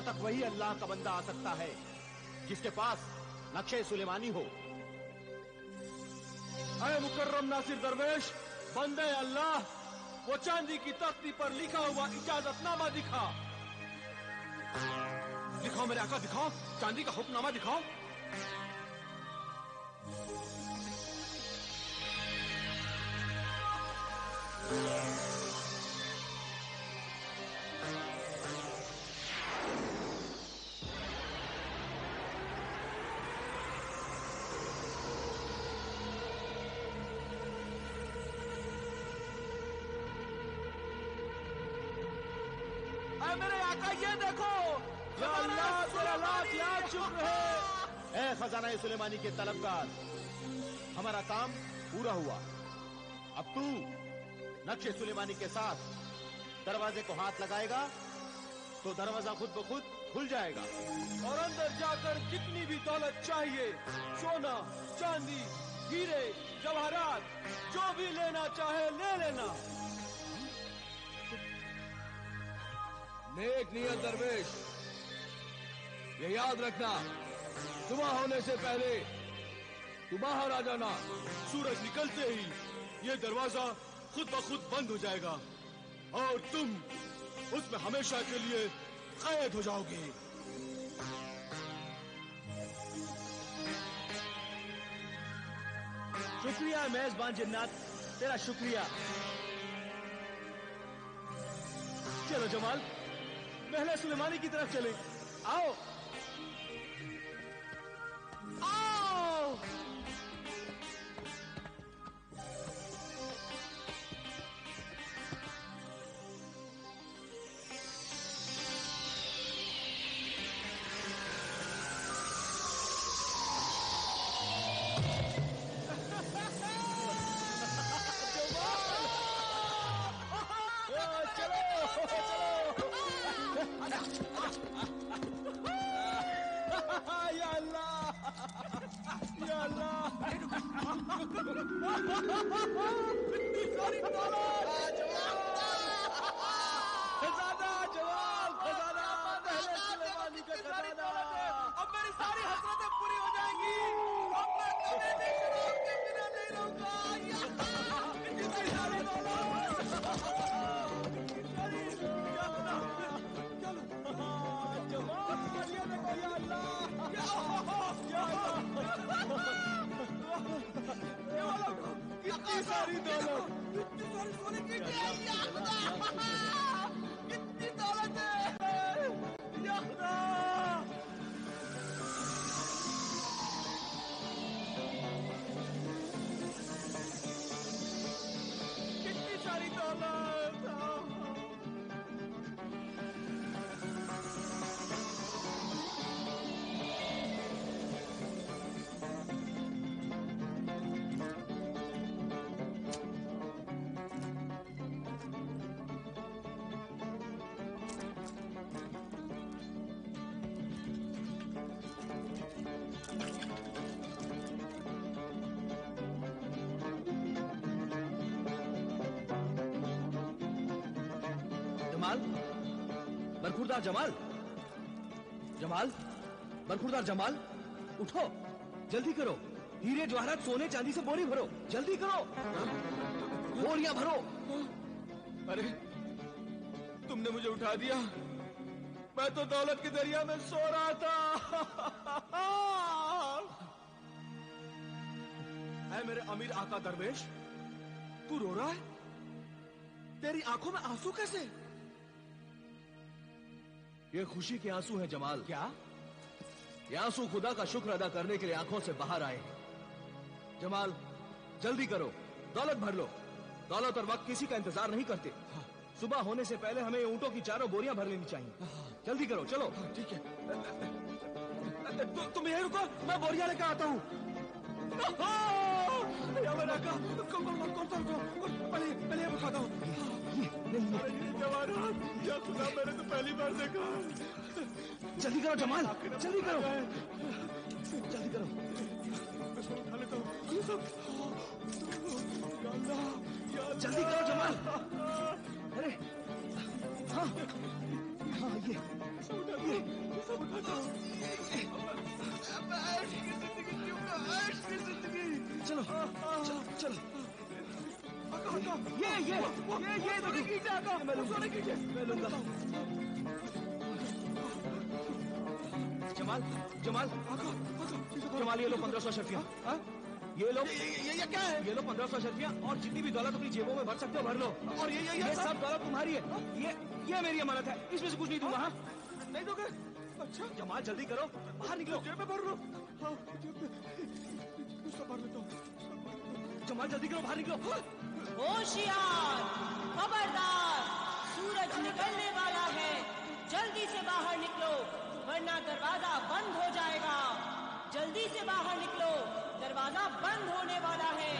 यहां तक वही अल्लाह का बंदा आ सकता है जिसके पास नक्शे सुलेमानी हो। अरे मुकर्रम नासिर दरवेश, बंदे अल्लाह, वो चांदी की तख्ती पर लिखा हुआ इजाजतनामा दिखा। दिखाओ मेरे आका, दिखाओ चांदी का हुक्मनामा दिखाओ। मेरे आका ये देखो, या अल्लाह तेरा लाख शुक्र है। ए खजाना सुलेमानी के तलबगार, हमारा काम पूरा हुआ। अब तू नक्शे सुलेमानी के साथ दरवाजे को हाथ लगाएगा तो दरवाजा खुद ब खुद खुल जाएगा और अंदर जाकर जितनी भी दौलत चाहिए, सोना चांदी हीरे जवाहरात, जो भी लेना चाहे ले लेना। नेक नियत दरवेश, ये याद रखना, सुबह होने से पहले तू बाहर आ जाना। सूरज निकलते ही ये दरवाजा खुद ब खुद बंद हो जाएगा और तुम उसमें हमेशा के लिए कैद हो जाओगे। शुक्रिया मेजबान जिन्नात, तेरा शुक्रिया। चलो जमाल, महल सुलेमानी की तरफ चले। आओ आओ। या अल्लाह, या अल्लाह। खजाना जवाल, खजाना महल सुलेमानी का खजाना। अब मेरी सारी हसरतें पूरी हो जाएंगी। अब मैं कभी भी शराब के बिना नहीं रहूंगा। इतनी सारी दौलत। जवाल, ये देखो, या अल्लाह, या अल्लाह, कितनी सारी दौलत, कितनी सारी सोने की, या खुदा, कितनी दौलत है, या खुदा। कितनी सारी दौलत। बरखुरदार जमाल, जमाल, बरखुरदार जमाल, उठो, जल्दी करो। हीरे जवाहरात सोने चांदी से बोरी भरो, जल्दी करो, बोरियां भरो। अरे तुमने मुझे उठा दिया, मैं तो दौलत के दरिया में सो रहा था। ऐ मेरे अमीर आका दरवेश, तू रो रहा है? तेरी आंखों में आंसू कैसे? ये खुशी के आंसू हैं जमाल। क्या? ये आंसू खुदा का शुक्र अदा करने के लिए आंखों से बाहर आए हैं। जमाल, जल्दी करो, दौलत भर लो। दौलत और वक्त किसी का इंतजार नहीं करते। सुबह होने से पहले हमें ऊंटों की 4 बोरियां भर लेनी चाहिए। जल्दी करो, चलो। ठीक है, तुम यहीं रुको, मैं बोरियां लेकर आता हूँ। पहले बताता हूँ। क्या खुदा, मैंने तो पहली बार देखा। जल्दी करो जमाल, जल्दी करो, जल्दी करो। उठा लेता हूँ। जल्दी करो जमाल। अरे हाँ, हाँ ये सब उठा दो। चलो चलो चलो। मैं लूंगा। जमाल जमाल जमाल, ये लो 1500 शर्फियाँ। ये लो, ये क्या है? ये लो 1500 शर्फियाँ, और जितनी भी दौलत अपनी जेबों में भर सकते हो भर लो। और ये सब दौलत तुम्हारी है। ये मेरी अमानत है, इसमें से कुछ नहीं दूंगा। हाँ नहीं दोगे? अच्छा जमाल जल्दी करो, बाहर निकलो। जेब में भर लो। हाँ सब भर लेता हूँ। जमाल जल्दी करो, बाहर निकलो। होशियार, खबरदार, सूरज निकलने वाला है, जल्दी से बाहर निकलो वरना दरवाजा बंद हो जाएगा। जल्दी से बाहर निकलो, दरवाजा बंद होने वाला है।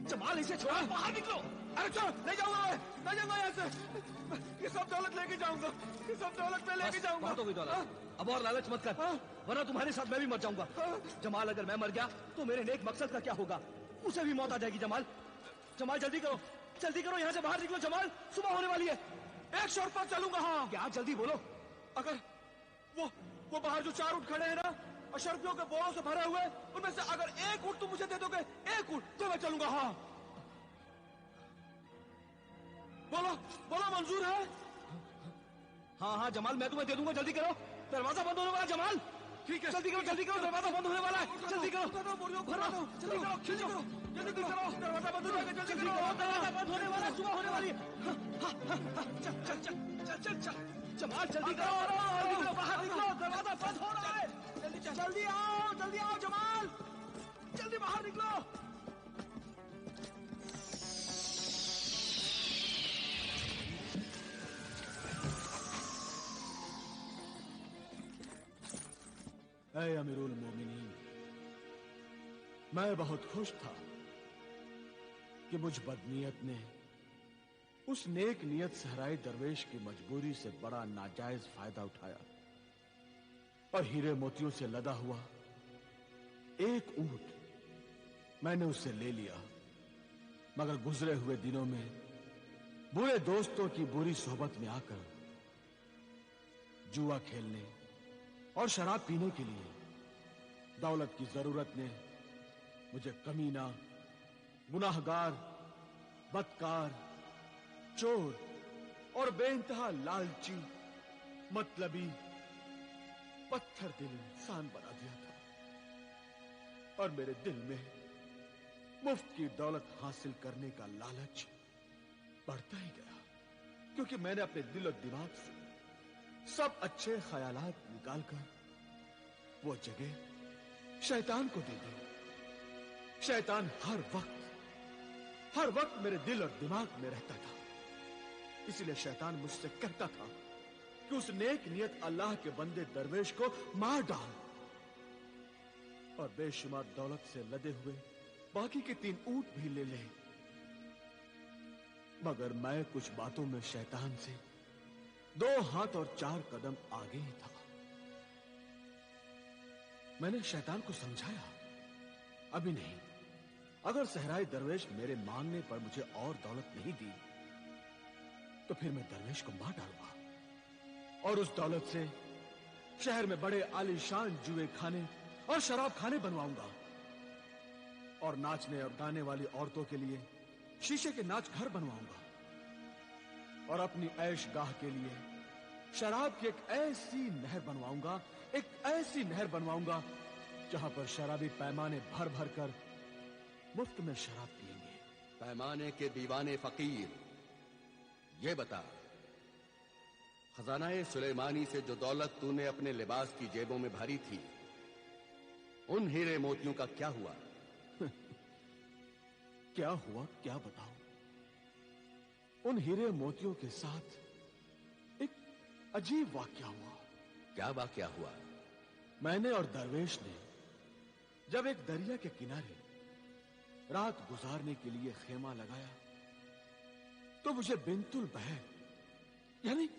जमाल इसे छोड़ो, बाहर निकलो। अरे चलो, नहीं जाऊंगा मैं, नहीं जाऊंगा यहाँ से। ये सब दौलत लेके जाऊंगा, ये सब दौलत मैं लेके जाऊंगा। बहुत हो गई दौलत, अब और लालच मत कर, वरना तुम्हारे साथ मैं भी मर जाऊंगा। जमाल अगर मैं मर गया तो मेरे नेक मकसद का क्या होगा? उसे भी मौत आ जाएगी। जमाल जमाल जल्दी करो, यहाँ से बाहर निकलो। जमाल सुबह होने वाली है। एक शॉट पर चलूंगा। हाँ क्या? जल्दी बोलो। अगर वो बाहर जो 4 ऊँट खड़े हैं ना, अशरफियों के बोरों से भरे हुए, उनमें से अगर एक ऊँट तुम मुझे दे दोगे, एक ऊँट, तो मैं चलूंगा। हाँ बोलो मंजूर है? हाँ जमाल मैं तुम्हें दे दूंगा, जल्दी करो, दरवाजा बंद होने वाला। जमाल ठीक है, जल्दी करो, दरवाजा बंद होने वाला है। जल्दी करो, जल्दी करो, दरवाजा बंद हो जाएगा। जल्दी करो, दरवाजा बंद होने वाला है, सुबह होने वाली है। चल जमाल जल्दी करो, बाहर निकलो, दरवाजा बंद हो रहा है। जल्दी आओ जमाल, जल्दी बाहर निकलो। ऐ अमीरुल मोमिनीन, मैं बहुत खुश था कि मुझ बदनीयत ने उस नेक नियत सहराई दरवेश की मजबूरी से बड़ा नाजायज फायदा उठाया और हीरे मोतियों से लदा हुआ एक ऊंट मैंने उससे ले लिया। मगर गुजरे हुए दिनों में बुरे दोस्तों की बुरी सोहबत में आकर जुआ खेलने और शराब पीने के लिए दौलत की जरूरत ने मुझे कमीना, गुनाहगार, बदकार, चोर और बेइंतहा लालची, मतलबी, पत्थर दिल इंसान बना दिया था। और मेरे दिल में मुफ्त की दौलत हासिल करने का लालच बढ़ता ही गया, क्योंकि मैंने अपने दिल और दिमाग से सब अच्छे ख्यालात निकालकर वो जगह शैतान को दे दी। शैतान हर वक्त मेरे दिल और दिमाग में रहता था। इसलिए शैतान मुझसे कहता था कि उस नेक नियत अल्लाह के बंदे दरवेश को मार डाल और बेशुमार दौलत से लदे हुए बाकी के 3 ऊंट भी ले ले। मगर मैं कुछ बातों में शैतान से 2 हाथ और 4 कदम आगे ही था। मैंने शैतान को समझाया, अभी नहीं, अगर सहराई दरवेश मेरे मांगने पर मुझे और दौलत नहीं दी तो फिर मैं दरवेश को मार डालूंगा और उस दौलत से शहर में बड़े आलीशान जुए खाने और शराब खाने बनवाऊंगा और नाचने और गाने वाली औरतों के लिए शीशे के नाच घर बनवाऊंगा और अपनी ऐश गाह के लिए शराब की एक ऐसी नहर बनवाऊंगा, एक ऐसी नहर बनवाऊंगा जहां पर शराबी पैमाने भर भर कर मुफ्त में शराब पिएंगे। पैमाने के दीवाने फकीर, ये बता, खजानाए सुलेमानी से जो दौलत तूने अपने लिबास की जेबों में भरी थी, उन हीरे मोतियों का क्या हुआ? क्या हुआ क्या बताऊं? उन हीरे मोतियों के साथ एक अजीब वाकया हुआ। क्या वाकया हुआ? मैंने और दरवेश ने जब एक दरिया के किनारे रात गुजारने के लिए खेमा लगाया तो मुझे बिंतुल बहर यानी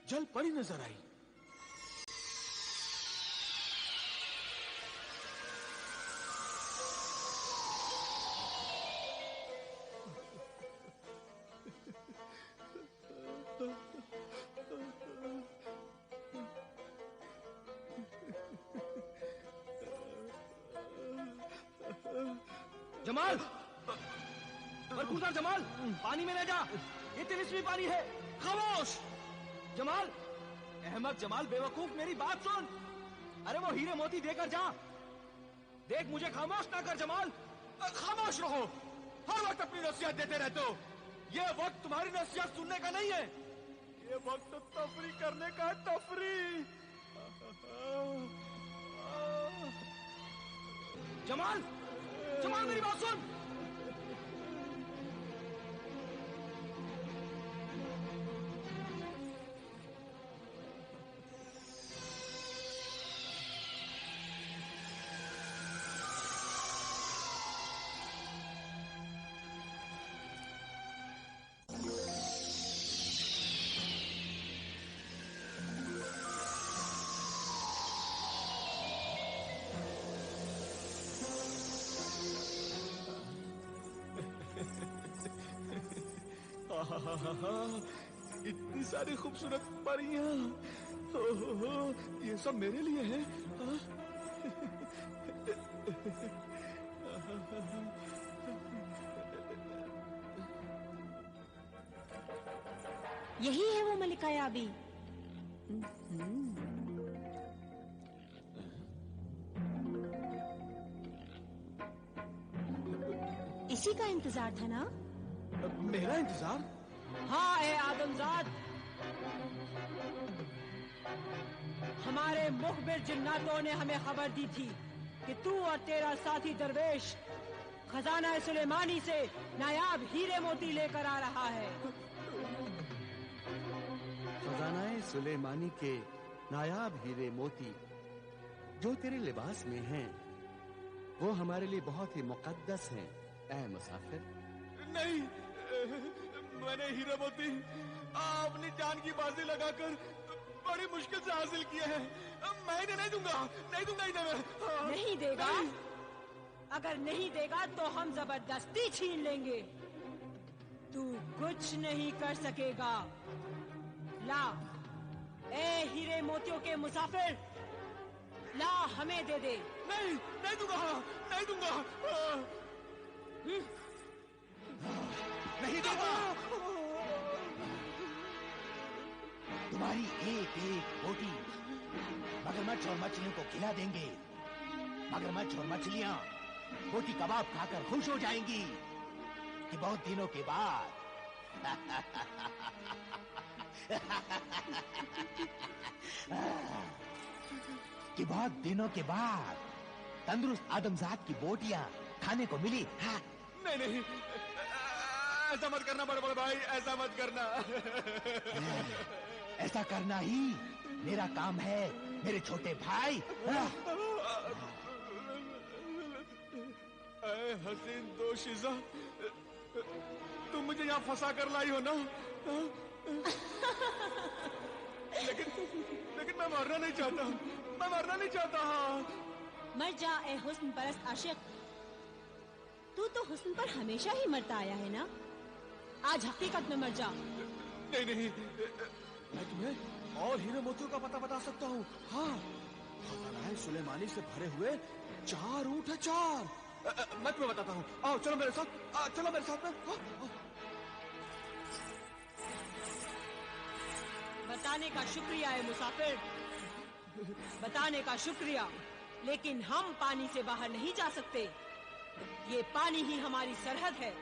जल परी नजर आई। जमाल, बरखुदा जमाल, पानी में न जा, ये तिलिस्मी पानी है। खामोश जमाल। अहमद जमाल बेवकूफ, मेरी बात सुन। अरे वो हीरे मोती देकर जा। देख मुझे खामोश ना कर जमाल। खामोश रहो, हर वक्त अपनी नसीहत देते रहते हो। ये वक्त तुम्हारी नसीहत सुनने का नहीं है, ये वक्त तो तफरी करने का है, तफरी। जमाल, जमाल मेरी बात सुन। इतनी सारी खूबसूरत परियां, ये सब मेरे लिए है। यही है वो मलिका याबी। इसी का इंतजार था ना? मेरा इंतजार? हाँ ए आदमजाद, हमारे मुखबिर जिन्नातों ने हमें खबर दी थी कि तू और तेरा साथी दरवेश खजाना सुलेमानी से नायाब हीरे मोती लेकर आ रहा है। खजाना सुलेमानी के नायाब हीरे मोती जो तेरे लिबास में हैं, वो हमारे लिए बहुत ही मुकद्दस हैं, ऐ मुसाफिर। नहीं, मैंने हीरे मोती अपनी जान की बाजी लगाकर बड़ी मुश्किल से हासिल किए हैं। मैं इन्हें नहीं दूंगा इन्हें। नहीं देगा? अगर नहीं देगा तो हम जबरदस्ती छीन लेंगे। तू कुछ नहीं कर सकेगा। ला ए हीरे मोतियों के मुसाफिर, ला हमें दे दे। नहीं दूंगा। नहीं दूंगा। तुम्हारी एक एक बोटी मगरमच्छ और मछलियों को खिला देंगे। मगरमच्छ और मछलियां बोटी कबाब खाकर खुश हो जाएंगी कि बहुत दिनों के बाद तंदुरुस्त आदमजात की बोटियां खाने को मिली। हाँ। नहीं, ऐसा मत करना बड़े भाई, ऐसा मत करना। ऐसा करना ही मेरा काम है मेरे छोटे भाई। हसीन दोशीज़ा, तुम मुझे यहाँ फंसा कर लाई हो ना? लेकिन मैं मरना नहीं चाहता। मर जा ए हुस्न परस्त आशिक। तू तो हुस्न पर हमेशा ही मरता आया है ना? आज हकीकत में मर जा। नहीं, मैं तुम्हें और हीरे मोतियों का पता बता सकता हूँ। हाँ, खजाना सुलेमानी से भरे हुए 4 ऊंट है, 4। मैं तुम्हें बताता हूँ। आओ चलो मेरे साथ में। बताने का शुक्रिया है मुसाफिर, बताने का शुक्रिया। लेकिन हम पानी से बाहर नहीं जा सकते। ये पानी ही हमारी सरहद है।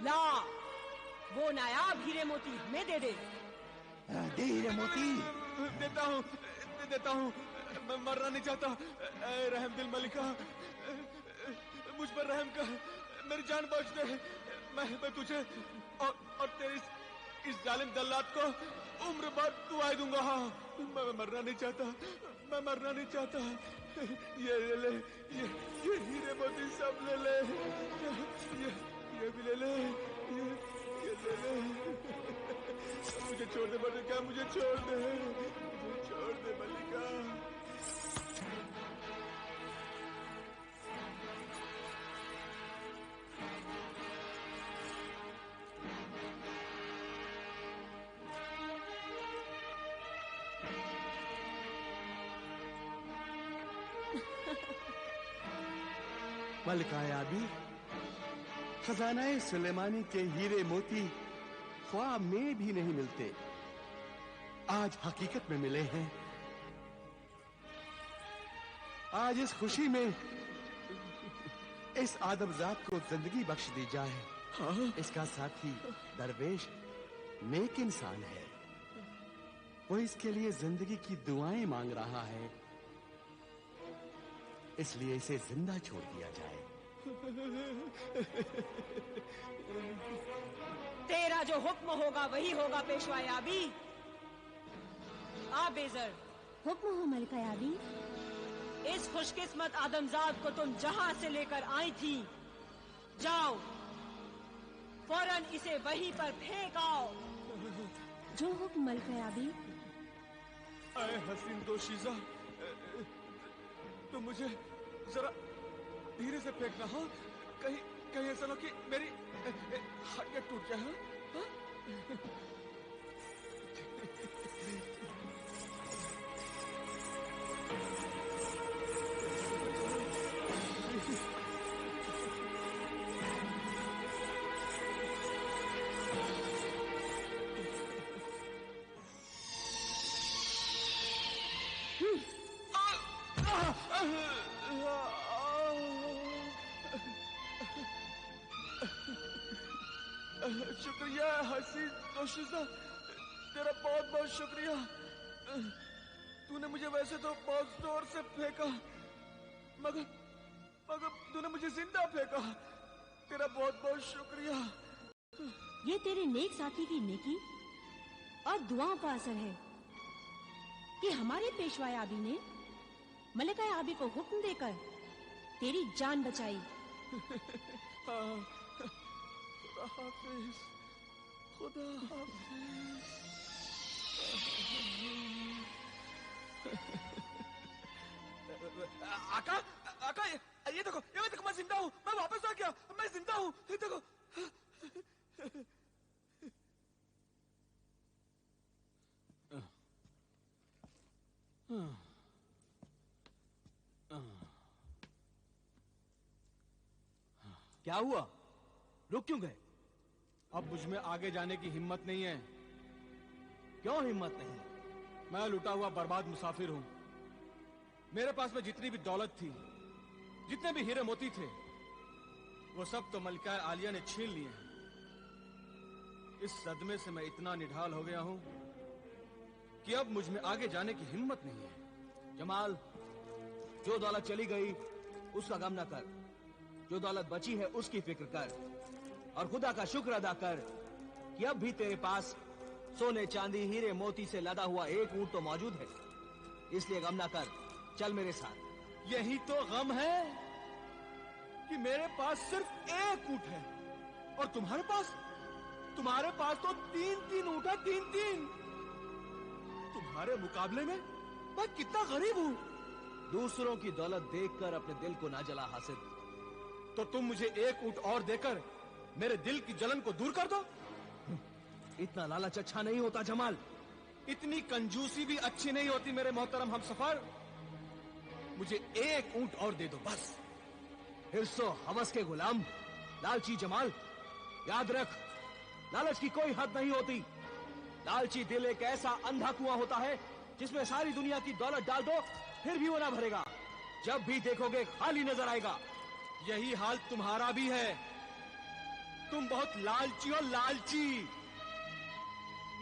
ला वो नायाब हीरे मोती हमें दे दे। दे हीरे मोती। देता हूँ। मैं मरना नहीं चाहता। रहम दिल मलिका, मुझ पर रहम कर, मेरी जान बच दे। मैं तुझे और तेरी इस जालिम दल्लात को उम्र भर दुआएं दूंगा। हाँ, मैं मरना नहीं चाहता। मैं मरना नहीं चाहता। ये ले, ये हीरे मोती सब ले। ये भी ले। ये ले। मुझे छोड़ दे मल्लिका, मुझे छोड़ दे मल्लिका। मलिका याबी, खजानाए सुलेमानी के हीरे मोती ख्वाब में भी नहीं मिलते, आज हकीकत में मिले हैं। आज इस खुशी में इस आदमजात को जिंदगी बख्श दी जाए। इसका साथी दरवेश नेक इंसान है, वो इसके लिए जिंदगी की दुआएं मांग रहा है, इसलिए इसे जिंदा छोड़ दिया जाए। तेरा जो हुक्म होगा वही होगा पेशवा याबी। आ बेजर, हुक्म हो मलिका याबी। इस खुशकिस्मत आदमजाद को तुम जहां से लेकर आई थी, जाओ फौरन इसे वहीं पर फेंक आओ। जो हुक्म मलिका याबी। आए हसीन दोशीजा, तो मुझे जरा धीरे से फेंकना। हाँ, कहीं ऐसा ना कि मेरी हड्डियां टूट जाए। हाँ? शुक्रिया हसीन दोशीजा, तेरा बहुत बहुत शुक्रिया। तूने मुझे वैसे तो बहुत जोर से फेंका, मगर तूने मुझे जिंदा फेंका। तेरा बहुत बहुत शुक्रिया। ये तेरे नेक साथी की नेकी और दुआओं का असर है कि हमारे पेशवा याबी ने मलिका याबी को हुक्म देकर तेरी जान बचाई। खुदा हाफिज। आका, ये देखो, मैं जिंदा हूँ, मैं वापस आ गया, मैं जिंदा हूँ, ये देखो। क्या हुआ? रुक क्यों गए? अब मुझ में आगे जाने की हिम्मत नहीं है। क्यों हिम्मत नहीं? मैं लुटा हुआ बर्बाद मुसाफिर हूं। मेरे पास में जितनी भी दौलत थी, जितने भी हीरे मोती थे, वो सब तो मलिका आलिया ने छीन लिए हैं। इस सदमे से मैं इतना निढाल हो गया हूं कि अब मुझ में आगे जाने की हिम्मत नहीं है। जमाल, जो दौलत चली गई उसका गम न कर, जो दौलत बची है उसकी फिक्र कर, और खुदा का शुक्र अदा कर कि अब भी तेरे पास सोने चांदी हीरे मोती से लदा हुआ एक ऊंट तो मौजूद है। इसलिए गम ना कर, चल मेरे साथ। यही तो गम है कि मेरे पास सिर्फ एक ऊंट है और तुम्हारे पास तो तीन ऊंट है, तीन। तुम्हारे मुकाबले में मैं कितना गरीब हूं। दूसरों की दौलत देखकर अपने दिल को ना जला हासिद। तो तुम मुझे एक ऊंट और देकर मेरे दिल की जलन को दूर कर दो। इतना लालच अच्छा नहीं होता जमाल। इतनी कंजूसी भी अच्छी नहीं होती मेरे मोहतरम हमसफर। मुझे एक ऊंट और दे दो बस। हिर्सो हवस के गुलाम, लालची जमाल, याद रख, लालच की कोई हद नहीं होती। लालची दिल एक ऐसा अंधा कुआं होता है जिसमें सारी दुनिया की दौलत डाल दो फिर भी वो ना भरेगा। जब भी देखोगे खाली नजर आएगा। यही हाल तुम्हारा भी है। तुम बहुत लालची हो, लालची।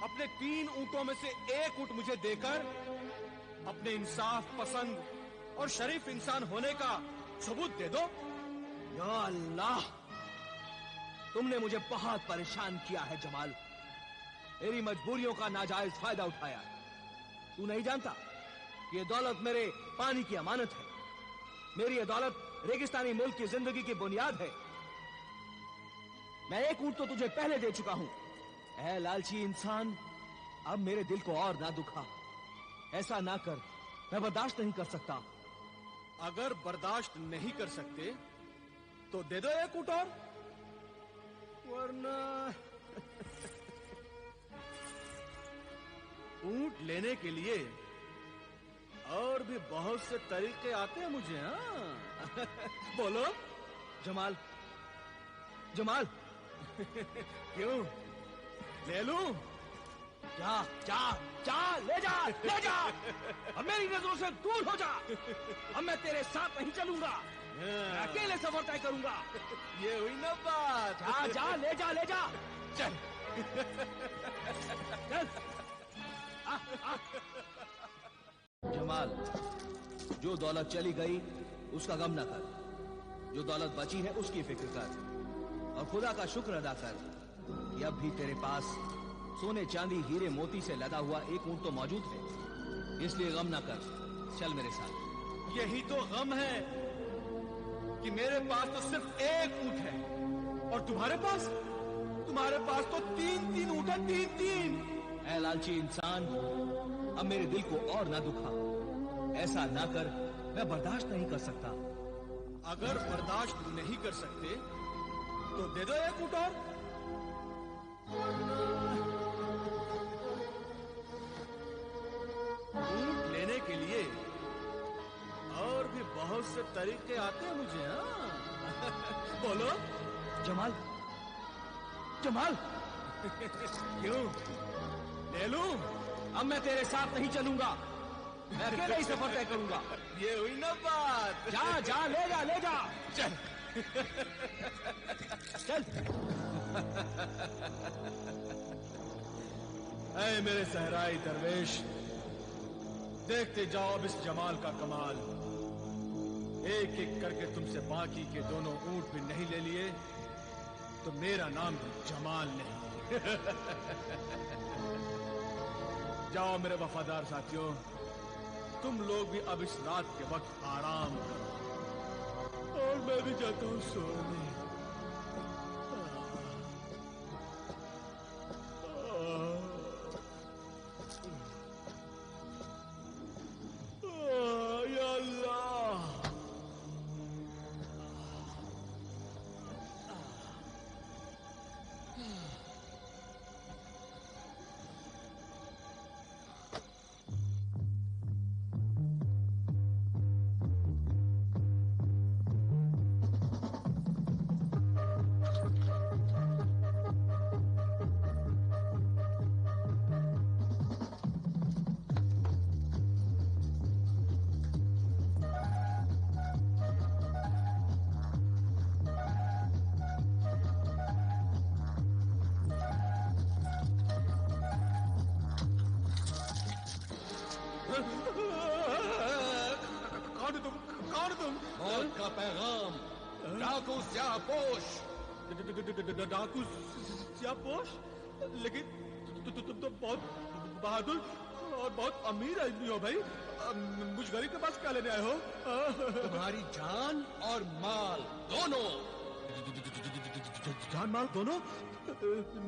अपने 3 ऊंटों में से एक ऊंट मुझे देकर अपने इंसाफ पसंद और शरीफ इंसान होने का सबूत दे दो। या अल्लाह, तुमने मुझे बहुत परेशान किया है जमाल। मेरी मजबूरियों का नाजायज फायदा उठाया। तू नहीं जानता कि कि ये दौलत मेरे पानी की अमानत है। मेरी ये दौलत रेगिस्तानी मुल्क की जिंदगी की बुनियाद है। मैं एक ऊंट तो तुझे पहले दे चुका हूं। ऐ लालची इंसान, अब मेरे दिल को और ना दुखा। ऐसा ना कर, मैं बर्दाश्त नहीं कर सकता। अगर बर्दाश्त नहीं कर सकते तो दे दो एक ऊंट और, वरना ऊंट लेने के लिए और भी बहुत से तरीके आते हैं मुझे। हाँ बोलो जमाल, जमाल क्यों, ले लूं? जा जा जा, ले जा, ले जा। अब मेरी नजरों से दूर हो जा। अब मैं तेरे साथ नहीं चलूंगा, मैं अकेले सफर तय करूंगा। ये हुई ना बात। जा जा, ले जा, ले जा। चल चल। जमाल, जो दौलत चली गई उसका गम न कर। जो दौलत बची है उसकी फिक्र कर और खुदा का शुक्र अदा कर कि अब भी तेरे पास सोने चांदी हीरे मोती से लदा हुआ एक ऊंट तो मौजूद है। इसलिए गम ना कर, चल मेरे साथ। यही तो गम है कि मेरे पास तो सिर्फ एक ऊंट है और तुम्हारे पास तो 3-3 ऊंट है, 3-3। ऐ लालची इंसान, अब मेरे दिल को और ना दुखा। ऐसा ना कर, मैं बर्दाश्त नहीं कर सकता। अगर बर्दाश्त नहीं कर सकते तो दे दो एक ऊंट और। ऊंट लेने के लिए और भी बहुत से तरीके आते हैं मुझे। हाँ बोलो जमाल, जमाल क्यों, ले लूं? अब मैं तेरे साथ नहीं चलूंगा, मैं अकेले ही सफर तय करूंगा। ये हुई ना बात। जा जा, ले जा, ले जा। चल चल। ऐ मेरे सहराई दरवेश, देखते जाओ अब इस जमाल का कमाल। एक एक करके तुमसे बाकी के दोनों ऊंट भी नहीं ले लिए तो मेरा नाम भी जमाल नहीं। जाओ मेरे वफादार साथियों, तुम लोग भी अब इस रात के वक्त आराम करो और मैं भी जाता हूं सोने। या अल्लाह, मौत का पैगाम, डाकू स्याहपोश। डाकू स्याहपोश? लेकिन तुम तो बहुत बहादुर और बहुत अमीर आदमी हो भाई, मुझ गरीब के पास क्या लेने आए हो? तुम्हारी जान और माल दोनों। जान माल दोनों?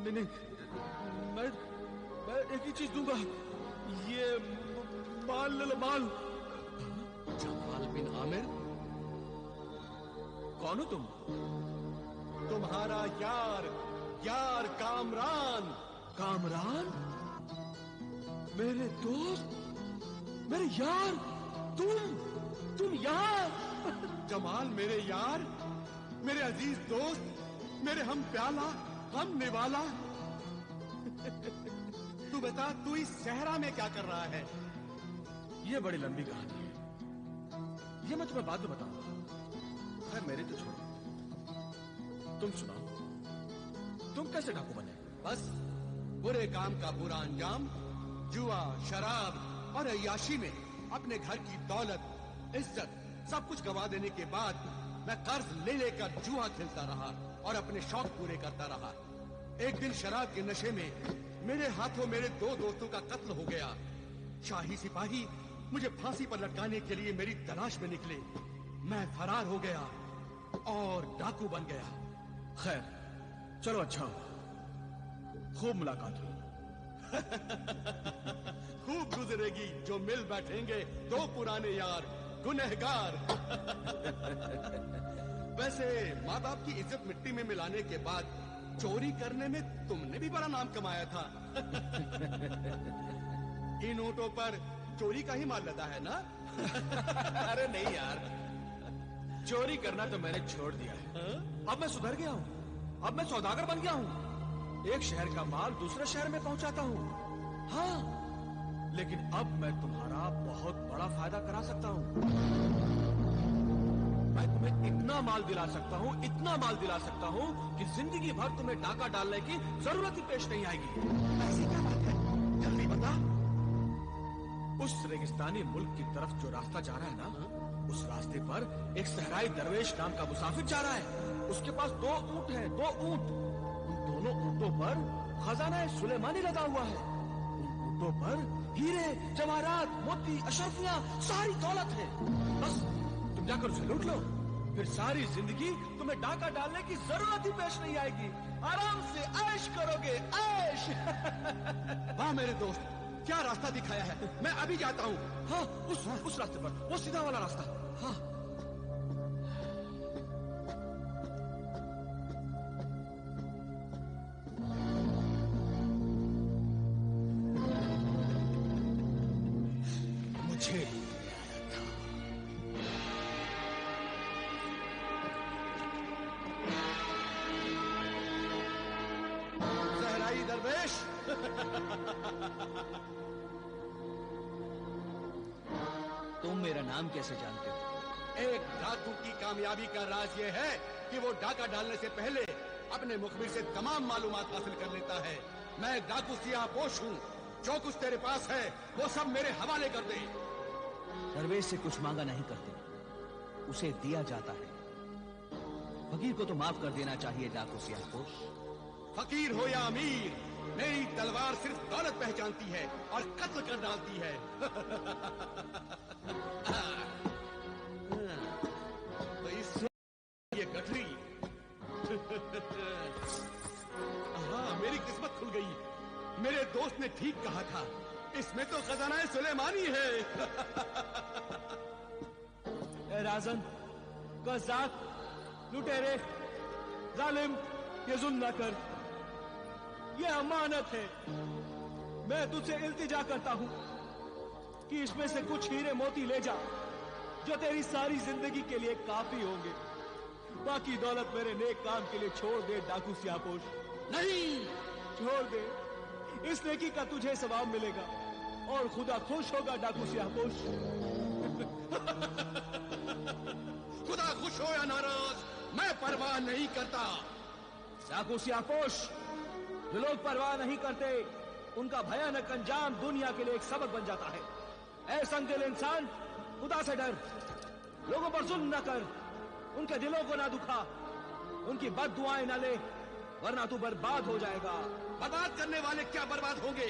नहीं, मैं एक ही चीज दूंगा, ये माल ले लो, माल। जमाल बिन आमिर, कौन हो तुम? तुम्हारा यार कामरान। कामरान? मेरे दोस्त, मेरे यार, तुम यहाँ? जमाल मेरे यार, मेरे अजीज दोस्त, मेरे हम प्याला, हम निवाला। तू बता, तू इस सहरा में क्या कर रहा है? ये बड़ी लंबी कहानी है, ये मैं तुम्हें बाद में बताऊंगा। खैर मेरे तो छोड़ो, तुम सुनाओ, तुम कैसे डाकू बने? बस बुरे काम का बुरा अंजाम, जुआ, शराब और अय्याशी में अपने घर की दौलत, इज्जत सब कुछ गवा देने के बाद मैं कर्ज ले लेकर जुआ खेलता रहा और अपने शौक पूरे करता रहा। एक दिन शराब के नशे में मेरे हाथों मेरे 2 दोस्तों का कत्ल हो गया। शाही सिपाही मुझे फांसी पर लटकाने के लिए मेरी तलाश में निकले। मैं फरार हो गया और डाकू बन गया। खैर, चलो अच्छा हुआ, खूब मुलाकात हुई। खूब गुजरेगी जो मिल बैठेंगे दो पुराने यार गुनहगार। वैसे माँ बाप की इज्जत मिट्टी में मिलाने के बाद चोरी करने में तुमने भी बड़ा नाम कमाया था। इन ऊँटों पर चोरी का ही माल लदा है ना? अरे नहीं यार, चोरी करना तो मैंने छोड़ दिया है। अब मैं सुधर गया हूँ, अब मैं सौदागर बन गया हूँ। एक शहर का माल दूसरे शहर में पहुंचाता हूँ। हाँ, लेकिन अब मैं तुम्हारा बहुत बड़ा फायदा करा सकता हूँ। मैं तुम्हें इतना माल दिला सकता हूँ, इतना माल दिला सकता हूँ कि जिंदगी भर तुम्हें डाका डालने की जरूरत ही पेश नहीं आएगी। ऐसी क्या बात है? जल्दी बता। उस रेगिस्तानी मुल्क की तरफ जो रास्ता जा रहा है ना, उस रास्ते पर एक सहराई दरवेश नाम का मुसाफिर जा रहा है। उसके पास 2 ऊंट हैं, 2 ऊंट। उन दोनों ऊंटों पर खजाना सुलेमानी लगा हुआ है। उन ऊंटों पर हीरे, जवाहरात, मोती, अशरफियां, सारी दौलत है। बस तुम जाकर उसे लूट लो, फिर सारी जिंदगी तुम्हें डाका डालने की जरूरत ही पेश नहीं आएगी। आराम से ऐश करोगे, ऐश। वाह मेरे दोस्त, क्या रास्ता दिखाया है। मैं अभी जाता हूँ। हाँ, उस रास्ते पर, वो सीधा वाला रास्ता। हाँ। मुझे सहराई दरवेश। तुम मेरा नाम कैसे जानते हो? एक डाकू की कामयाबी का राज ये है कि वो डाका डालने से पहले अपने मुखबिर से तमाम मालूमात हासिल कर लेता है। मैं डाकू सियाहपोश हूँ। जो कुछ तेरे पास है वो सब मेरे हवाले कर दे। दरवेश से कुछ मांगा नहीं करते, उसे दिया जाता है। फकीर को तो माफ कर देना चाहिए डाकू सियाहपोश। फकीर हो या अमीर, मेरी तलवार सिर्फ दौलत पहचानती है और कत्ल कर डालती है। तो इससे ये गठरी। हाँ, मेरी किस्मत खुल गई। मेरे दोस्त ने ठीक कहा था, इसमें तो खजाना सुलेमानी है। ए राजन, कज़ाक, लुटेरे, जालिम, ये जुल्म न कर। ये अमानत है। मैं तुझसे इल्तिजा करता हूं कि इसमें से कुछ हीरे मोती ले जा, जो तेरी सारी जिंदगी के लिए काफी होंगे। बाकी दौलत मेरे नेक काम के लिए छोड़ दे डाकू सियाहपोश। नहीं, छोड़ दे, इस नेकी का तुझे सवाब मिलेगा और खुदा खुश होगा डाकू सियाहपोश। खुदा खुश हो या नाराज, मैं परवाह नहीं करता। डाकू सियाहपोश, जो लोग परवाह नहीं करते, उनका भयानक अंजाम दुनिया के लिए एक सबक बन जाता है। ऐ संगदिल इंसान, खुदा से डर, लोगों पर जुल्म न कर, उनके दिलों को ना दुखा, उनकी बद्दुआएं न ले, वरना तू बर्बाद हो जाएगा। बर्बाद करने वाले क्या बर्बाद होंगे?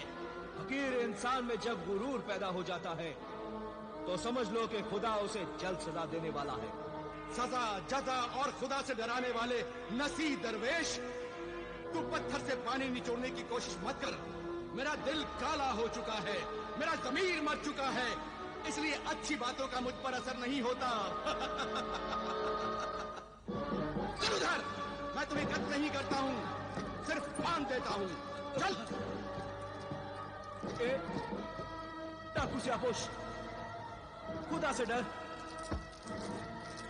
फकीर इंसान में जब गुरूर पैदा हो जाता है तो समझ लो कि खुदा उसे जल्द सजा देने वाला है। सजा, जजा और खुदा से डराने वाले नसी दरवेश, तू पत्थर से पानी निचोड़ने की कोशिश मत कर। मेरा दिल काला हो चुका है, मेरा ज़मीर मर चुका है, इसलिए अच्छी बातों का मुझ पर असर नहीं होता। चल उधर, मैं तुम्हें कत्ल नहीं करता हूँ, सिर्फ बांध देता हूँ। चल। डाकू सियाहपोश, खुदा से डर।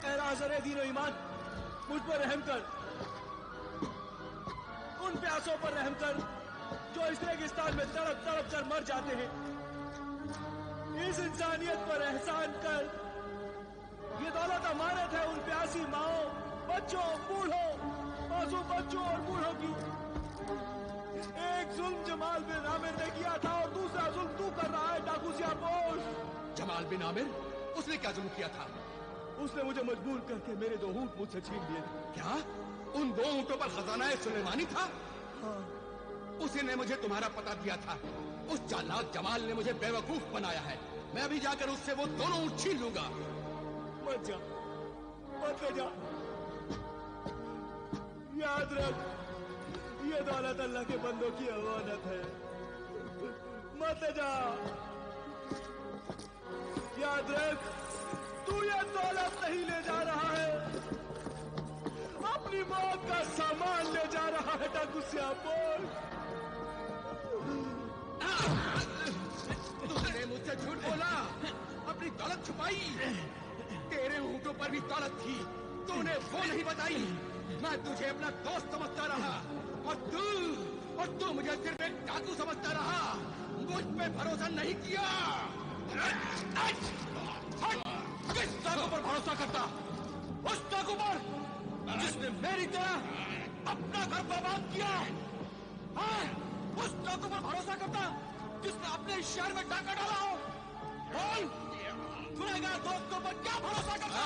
ऐ राज़ दीन ईमान, मुझ पर रहम कर। उन प्यासों पर रहम कर जो इस रेगिस्तान में तड़प तड़प कर मर जाते हैं। इस इंसानियत पर एहसान कर। ये दौलत अमानत है उन प्यासी माओ, बच्चों, बूढ़ों, मासूम बच्चों और बूढ़ों की। एक जुल्म जमाल बिन आमिर ने किया था और दूसरा जुल्म तू कर रहा है डाकू सियाहपोश। जमाल बिन आमिर? उसने क्या जुल्म किया था? उसने मुझे मजबूर करके मेरे 2 ऊंट मुझसे छीन लिए थे। क्या उन 2 ऊंटों पर खजाना सुलेमानी था? हाँ। उसी ने मुझे तुम्हारा पता दिया था। उस चालाक जमाल ने मुझे बेवकूफ बनाया है। मैं अभी जाकर उससे वो दोनों ऊँट छीन लूंगा। मत जा, मत ले जा। याद रख, ये दौलत अल्लाह के बंदों की अमानत है। मत ले जा। याद रख, तू ये दौलत नहीं ले जा रहा है, अपनी मौत का सामान ले जा रहा है। डाकू श्यामपोश, तुमने मुझसे झूठ बोला, अपनी दौलत छुपाई। तेरे ऊँटों पर भी दौलत थी, तूने वो नहीं बताई। मैं तुझे अपना दोस्त समझता रहा और तू मुझे सिर्फ एक डाकू समझता रहा। मुझ पे भरोसा नहीं किया। किस डाकू पर भरोसा करता? उस डाकू पर जिसने मेरी तरह अपना घर बर्बाद किया। हाँ, उस डाकू पर भरोसा करता जिसने अपने शहर में डाका डाला हो। बोल, गुनहगार दोस्तों पर क्या भरोसा करता?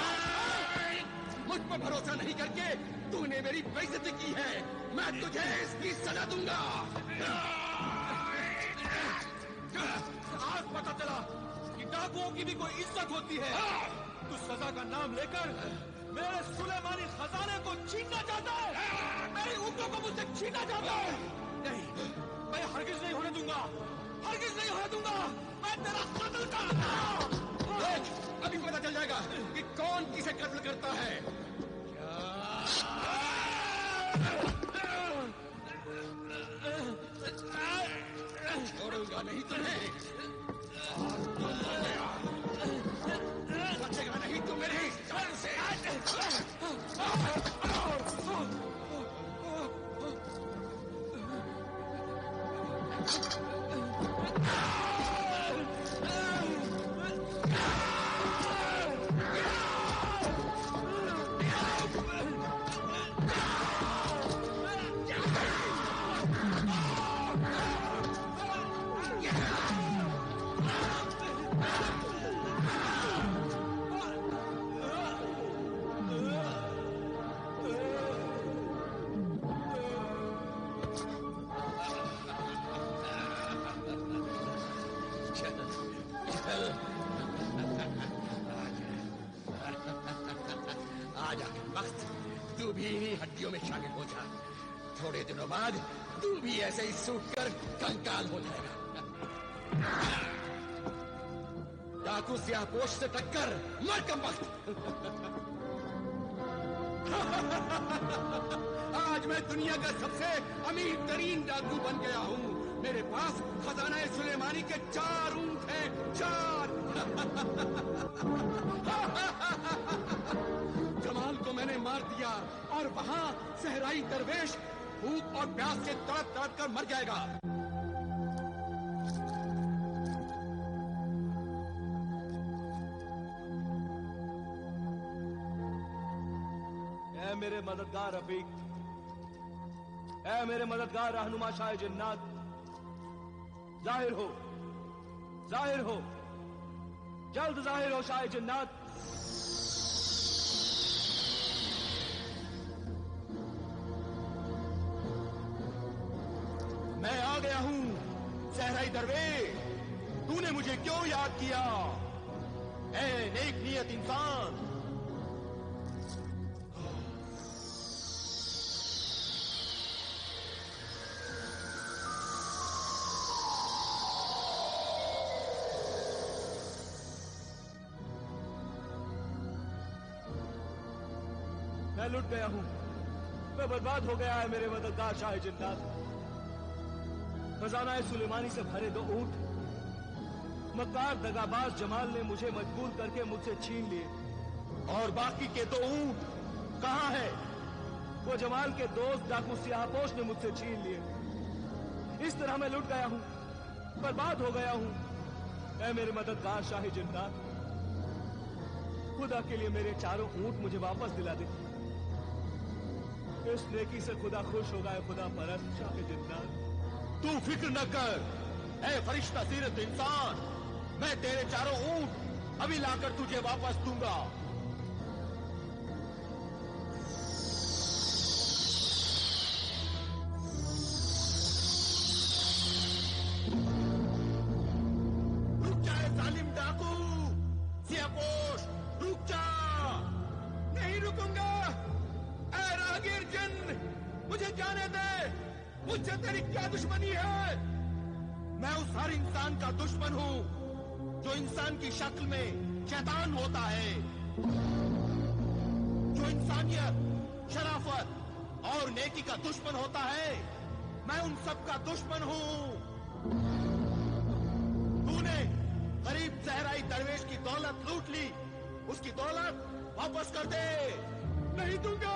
मुझ पर भरोसा नहीं करके तूने मेरी बेइज्जती की है। मैं तुझे इसकी सजा दूंगा। आज पता चला कि डाकुओं की भी कोई इज्जत होती है। तू सजा का नाम लेकर मेरे सुलेमानी खजाने को छीनना चाहता है, मेरी ऊँटों को मुझसे छीनना चाहता है। नहीं, मैं हरगिज नहीं होने दूंगा, हरगिज नहीं होने दूंगा। मैं तेरा कत्ल करूंगा। देख, अभी पता चल जाएगा कि कौन किसे कत्ल करता है। छोड़ूंगा नहीं तुम्हें। बचेगा नहीं तू मेरे जान से। तू भी इन्हीं हड्डियों में शामिल हो जा। थोड़े दिनों बाद तू भी ऐसे ही सूख कर कंकाल हो जाएगा। डाकू स्याहपोश से टक्कर, मर कमबख्त। आज मैं दुनिया का सबसे अमीर तरीन डाकू बन गया हूँ। मेरे पास खजाना सुलेमानी के 4 ऊँट हैं, 4। जमाल को मैंने मार दिया और वहाँ सहराई दरवेश भूख और प्यास से तड़प तड़प कर मर जाएगा। ऐ मेरे मददगार रफीक, ऐ मेरे मददगार रहनुमा शाह जन्नत, जाहिर हो, जाहिर हो, जल्द जाहिर हो शाह जन्नत। मैं आ गया हूं सहराई दरवेश। तूने मुझे क्यों याद किया? ऐ नेक नियत इंसान, मैं लुट गया हूं, मैं बर्बाद हो गया है मेरे मददगार शाह जन्नत। खजाना सुलेमानी से भरे 2 ऊंट मक्कार दगाबाज जमाल ने मुझे मजबूर करके मुझसे छीन लिए। और बाकी के 2 ऊंट कहां है? वो जमाल के दोस्त डाकू स्याहपोश ने मुझसे छीन लिए। इस तरह मैं लुट गया हूं, बर्बाद हो गया हूं। ऐ मेरे मददगार शाह जन्नत, खुदा के लिए मेरे 4 ऊंट मुझे वापस दिला दे। इस नेकी से खुदा खुश होगा। खुदा परस्त शाह जन्नत, तू फिक्र न कर। ऐ फरिश्ता सीरत इंसान, मैं तेरे 4 ऊंट अभी लाकर तुझे वापस दूंगा। रुक जाए जालिम डाकू। रुकूंगा। ऐ राहगीर जिन, मुझे जाने दे, मुझसे तेरी क्या दुश्मनी है? मैं उस हर इंसान का दुश्मन हूं जो इंसान की शक्ल में शैतान होता है, जो इंसानियत, शराफत और नेकी का दुश्मन होता है। मैं उन सब का दुश्मन हूं। तूने गरीब सहराई दरवेश की दौलत लूट ली, उसकी दौलत वापस कर दे। नहीं दूंगा।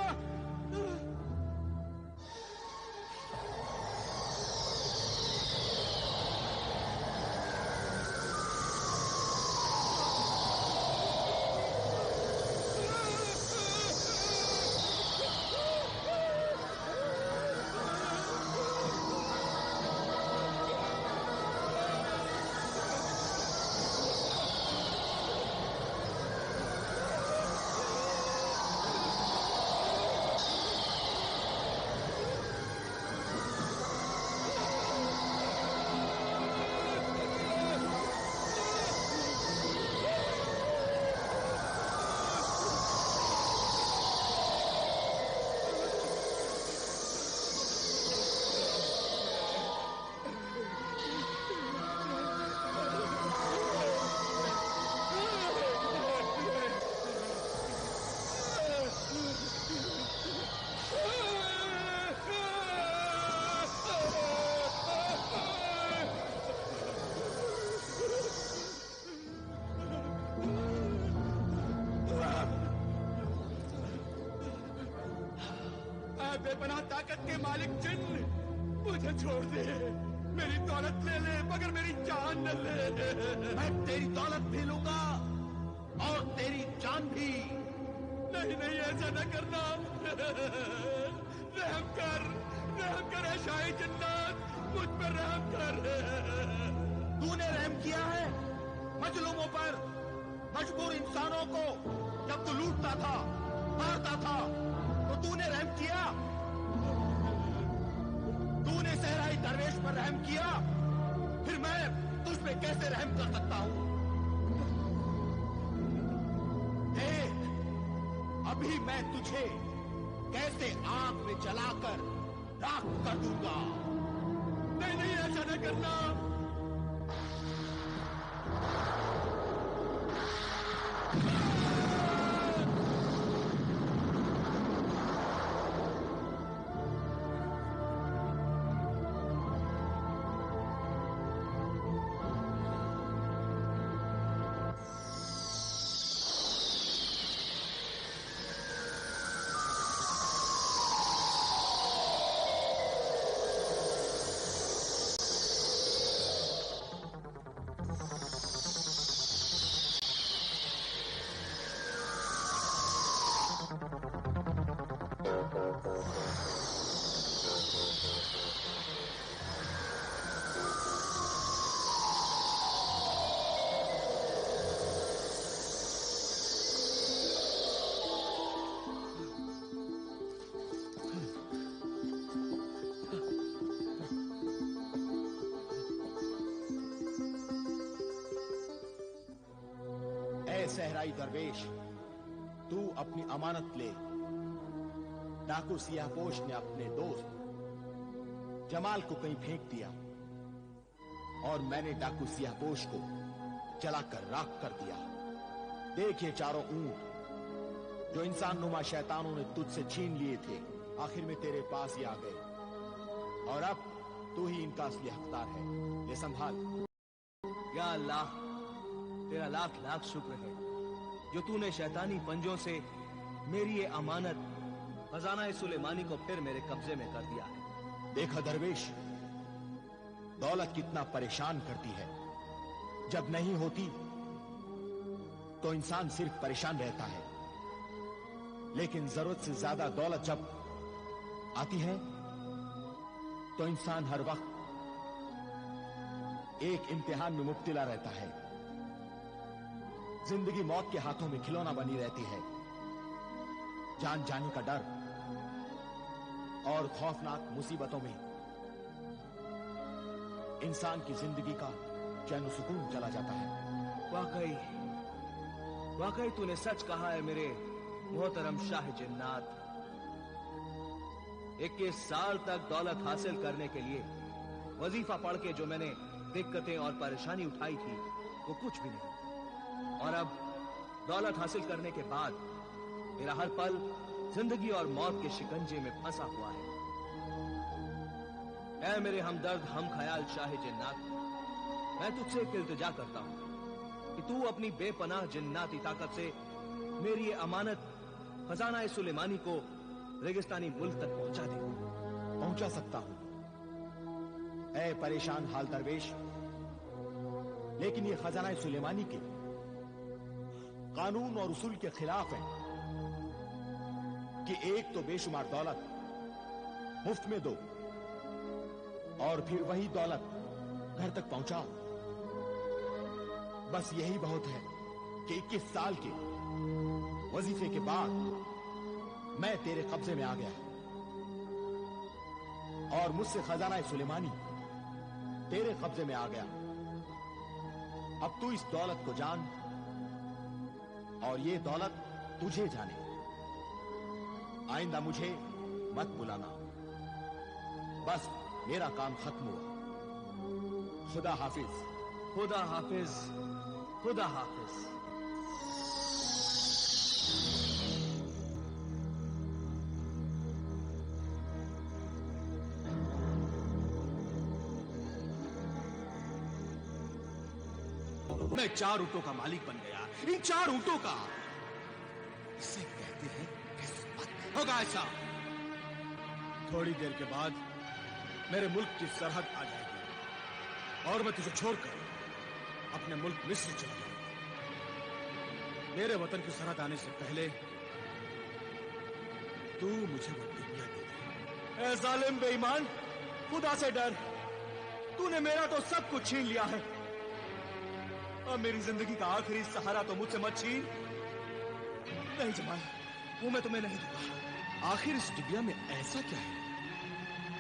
बेपनाह ताकत के मालिक जिन, मुझे छोड़ दे। मेरी दौलत ले ले, मगर मेरी जान न ले। मैं तेरी दौलत भी लूंगा और तेरी जान भी। नहीं नहीं, ऐसा न करना। रहम कर ऐ शाही जन्नत, मुझ पर रहम कर। तूने रहम किया है मजलूमों पर, मजबूर इंसानों को। जब तू लूटता था, मारता था, तो तूने रहम किया। तूने सहराई दरवेश पर रहम किया, फिर मैं तुझ पे कैसे रहम कर सकता हूं? देख, अभी मैं तुझे कैसे आग में जलाकर राख कर दूंगा। नहीं नहीं, ऐसा न करना। सहराई दरवेश, तू अपनी अमानत ले। डाकू सियाहपोश ने अपने दोस्त जमाल को कहीं फेंक दिया और मैंने डाकू सियाहपोश को जलाकर राख कर दिया। देख, ये चारों ऊंट जो इंसान नुमा शैतानों ने तुझसे छीन लिए थे, आखिर में तेरे पास ही आ गए और अब तू ही इनका असली हकदार है। ये संभाल। या अल्लाह, तेरा लाख लाख शुक्र है जो तूने शैतानी पंजों से मेरी ये अमानत खजाना सुलेमानी को फिर मेरे कब्जे में कर दिया है। देखा दरवेश, दौलत कितना परेशान करती है। जब नहीं होती तो इंसान सिर्फ परेशान रहता है, लेकिन जरूरत से ज्यादा दौलत जब आती है तो इंसान हर वक्त एक इम्तिहान में मुब्तला रहता है। जिंदगी मौत के हाथों में खिलौना बनी रहती है। जान जाने का डर और खौफनाक मुसीबतों में इंसान की जिंदगी का चैन सुकून चला जाता है। वाकई तूने सच कहा है मेरे मोहतरम शाह जिन्नात, 21 साल तक दौलत हासिल करने के लिए वजीफा पढ़ के जो मैंने दिक्कतें और परेशानी उठाई थी वो कुछ भी नहीं। और अब दौलत हासिल करने के बाद मेरा हर पल जिंदगी और मौत के शिकंजे में फंसा हुआ है। ऐ मेरे हमदर्द हम ख्याल शाह जिन्नात, मैं तुझसे एक इल्तिजा करता हूं कि तू अपनी बेपनाह जिन्नाती ताकत से मेरी ये अमानत खजाना सुलेमानी को रेगिस्तानी मुल्क तक पहुंचा दे। पहुंचा सकता हूं ऐ परेशान हाल दरवेश, लेकिन ये खजाना सुलेमानी के कानून और उसूल के खिलाफ है कि एक तो बेशुमार दौलत मुफ्त में दो और फिर वही दौलत घर तक पहुंचाओ। बस यही बहुत है कि 21 साल के वजीफे के बाद मैं तेरे कब्जे में आ गया और मुझसे खजाना सुलेमानी तेरे कब्जे में आ गया। अब तू इस दौलत को जान और ये दौलत तुझे जाने। आइंदा मुझे मत बुलाना, बस मेरा काम खत्म हुआ। खुदा हाफिज। खुदा हाफिज, खुदा हाफिज। मैं 4 ऊंटों का मालिक बन गया। इन 4 ऊंटों का इसे कहते हैं किस्मत। होगा ऐसा, थोड़ी देर के बाद मेरे मुल्क की सरहद आ जाएगी और मैं तुझे छोड़कर अपने मुल्क मिस्र चला जाऊंगा। मेरे वतन की सरहद आने से पहले तू मुझे वो दुनिया दे दे। ए जालिम बेईमान, खुदा से डर। तूने मेरा तो सब कुछ छीन लिया है। अब मेरी जिंदगी का आखिरी सहारा तो मुझसे मत छीन। नहीं जमाल, वो मैं तुम्हें नहीं दूंगा। आखिर इस डिबिया में ऐसा क्या है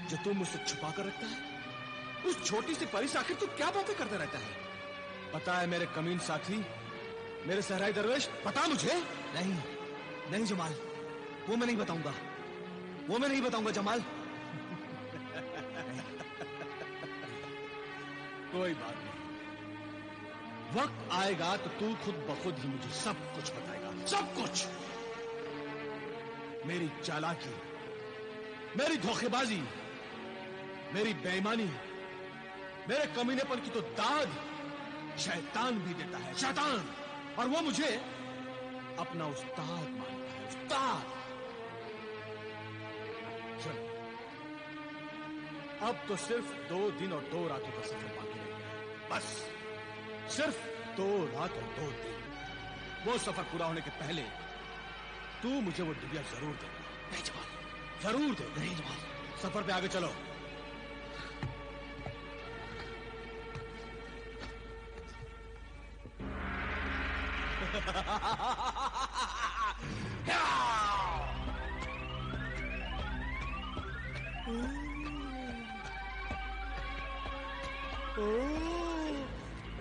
जो तू मुझसे छुपा कर रखता है? उस छोटी सी परी से आखिर तू क्या बातें करता रहता है? पता है मेरे कमीन साथी, मेरे सहराई दरवेश, पता मुझे। नहीं नहीं जमाल, वो मैं नहीं बताऊंगा, वो मैं नहीं बताऊंगा जमाल। कोई बात नहीं, वक्त आएगा तो तू खुद ब खुद ही मुझे सब कुछ बताएगा, सब कुछ। मेरी चालाकी, मेरी धोखेबाजी, मेरी बेईमानी, मेरे कमीनेपन की तो दाद शैतान भी देता है, शैतान। और वो मुझे अपना उस्ताद मानता है, उस्ताद। चलो, अब तो सिर्फ 2 दिन और 2 रातों का सफर बाकी रह गया है। बस सिर्फ 2 रात और 2 दिन। वो सफर पूरा होने के पहले तू मुझे वो डिबिया जरूर देगा। नहीं जमाल, जरूर दे। नहीं जमाल, सफर पे आगे चलो।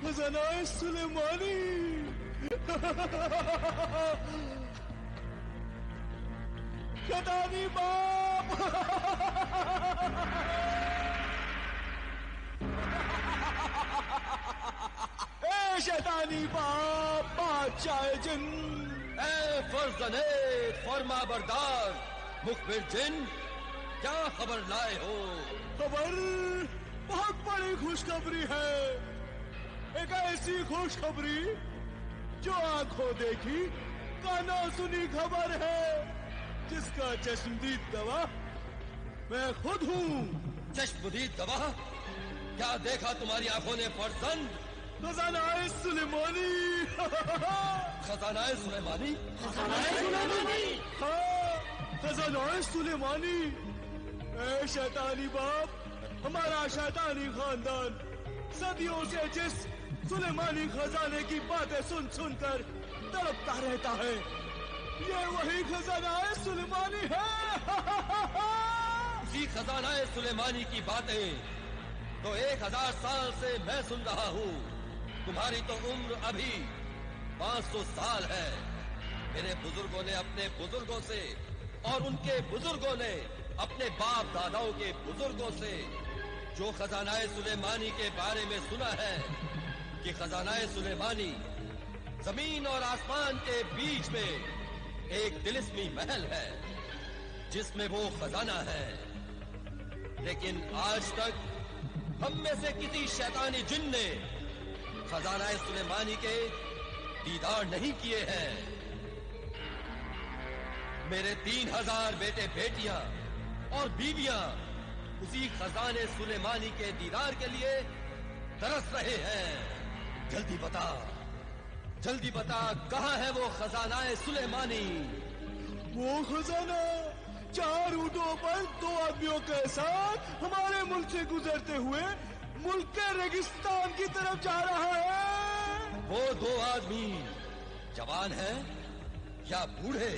खजाना सुलेमानी। शैतानी बाप। ए शैतानी बाप, बादशाह जिन। ए फर्जने फरमा बरदार मुखबिर जिन, क्या खबर लाए हो? खबर बहुत बड़ी खुशखबरी है। एक ऐसी खुशखबरी जो आंखों देखी कानों सुनी खबर है, जिसका चश्मदीद गवाह मैं खुद हूँ। चश्मदीद गवाह? क्या देखा तुम्हारी आंखों ने फर्जंद? खजाना सुलेमानी। खजाना सुलेमानी? हाँ, खजाना सुलेमानी। ऐ शैतानी बाप, हमारा शैतानी खानदान सदियों से जिस सुलेमानी खजाने की बातें सुन सुनकर तड़पता रहता है, ये वही खजाना सुलेमानी है। उसी खजाना सुलेमानी की बातें तो 1000 साल से मैं सुन रहा हूँ। तुम्हारी तो उम्र अभी 500 साल है। मेरे बुजुर्गों ने अपने बुजुर्गों से और उनके बुजुर्गों ने अपने बाप दादाओं के बुजुर्गों से जो खजानाए सुलेमानी के बारे में सुना है कि खजानाए सुलेमानी जमीन और आसमान के बीच में एक तिलिस्मी महल है जिसमें वो खजाना है, लेकिन आज तक हम में से किसी शैतानी जिन ने खजानाए सुलेमानी के दीदार नहीं किए हैं। मेरे 3000 बेटे बेटियां और बीवियां उसी खजाने सुलेमानी के दीदार के लिए तरस रहे हैं। जल्दी बता कहां है वो खजानाए सुलेमानी? वो खजाना 4 ऊंटों पर 2 आदमियों के साथ हमारे मुल्क से गुजरते हुए मुल्क के रेगिस्तान की तरफ जा रहा है। वो 2 आदमी जवान हैं या बूढ़े?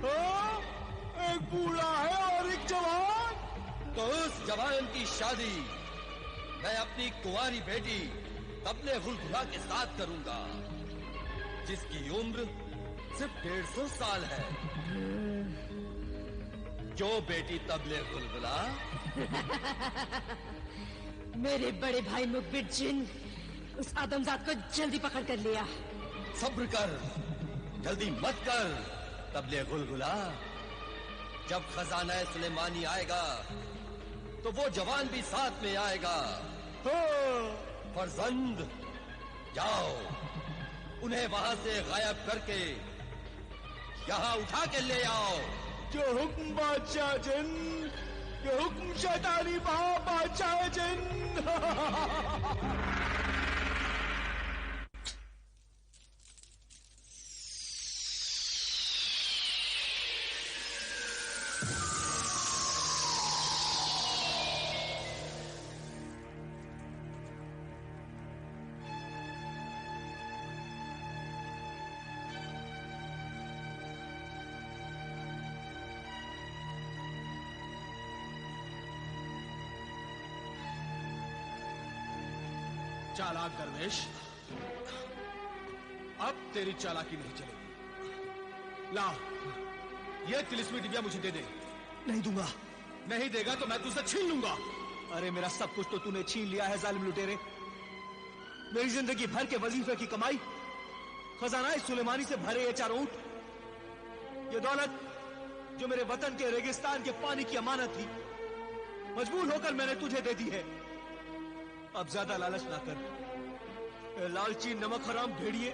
हाँ, एक बूढ़ा है और एक जवान। तो उस जवान की शादी मैं अपनी कुंवारी बेटी तबले गुलगुला के साथ करूंगा, जिसकी उम्र सिर्फ 150 साल है। जो बेटी तबले गुलगुला? मेरे बड़े भाई मुकबिर जिन उस आदमजात को जल्दी पकड़ कर लिया। सब्र कर, जल्दी मत कर तबले गुलगुला। जब खजाना सुलेमानी आएगा तो वो जवान भी साथ में आएगा। फरजंद, जाओ उन्हें वहां से गायब करके यहाँ उठा के ले आओ। जो हुक्म बादशाह जिन, जो हुक्म शैतानी बादशाह जिन। चालाक दरवेश, अब तेरी चालाकी नहीं चलेगी। ला, ये तिलिस्मी डिबिया मुझे दे दे। नहीं दूंगा। नहीं देगा तो मैं तुझसे छीन लूंगा। अरे मेरा सब कुछ तो तूने छीन लिया है जालिम लुटेरे। मेरी जिंदगी भर के वजीफे की कमाई, खजाना सुलेमानी से भरे ये 4 ऊंट, ये दौलत जो मेरे वतन के रेगिस्तान के पानी की अमानत थी, मजबूर होकर मैंने तुझे दे दी है। अब ज्यादा लालच ना कर, लालची नमक हराम भेड़िए।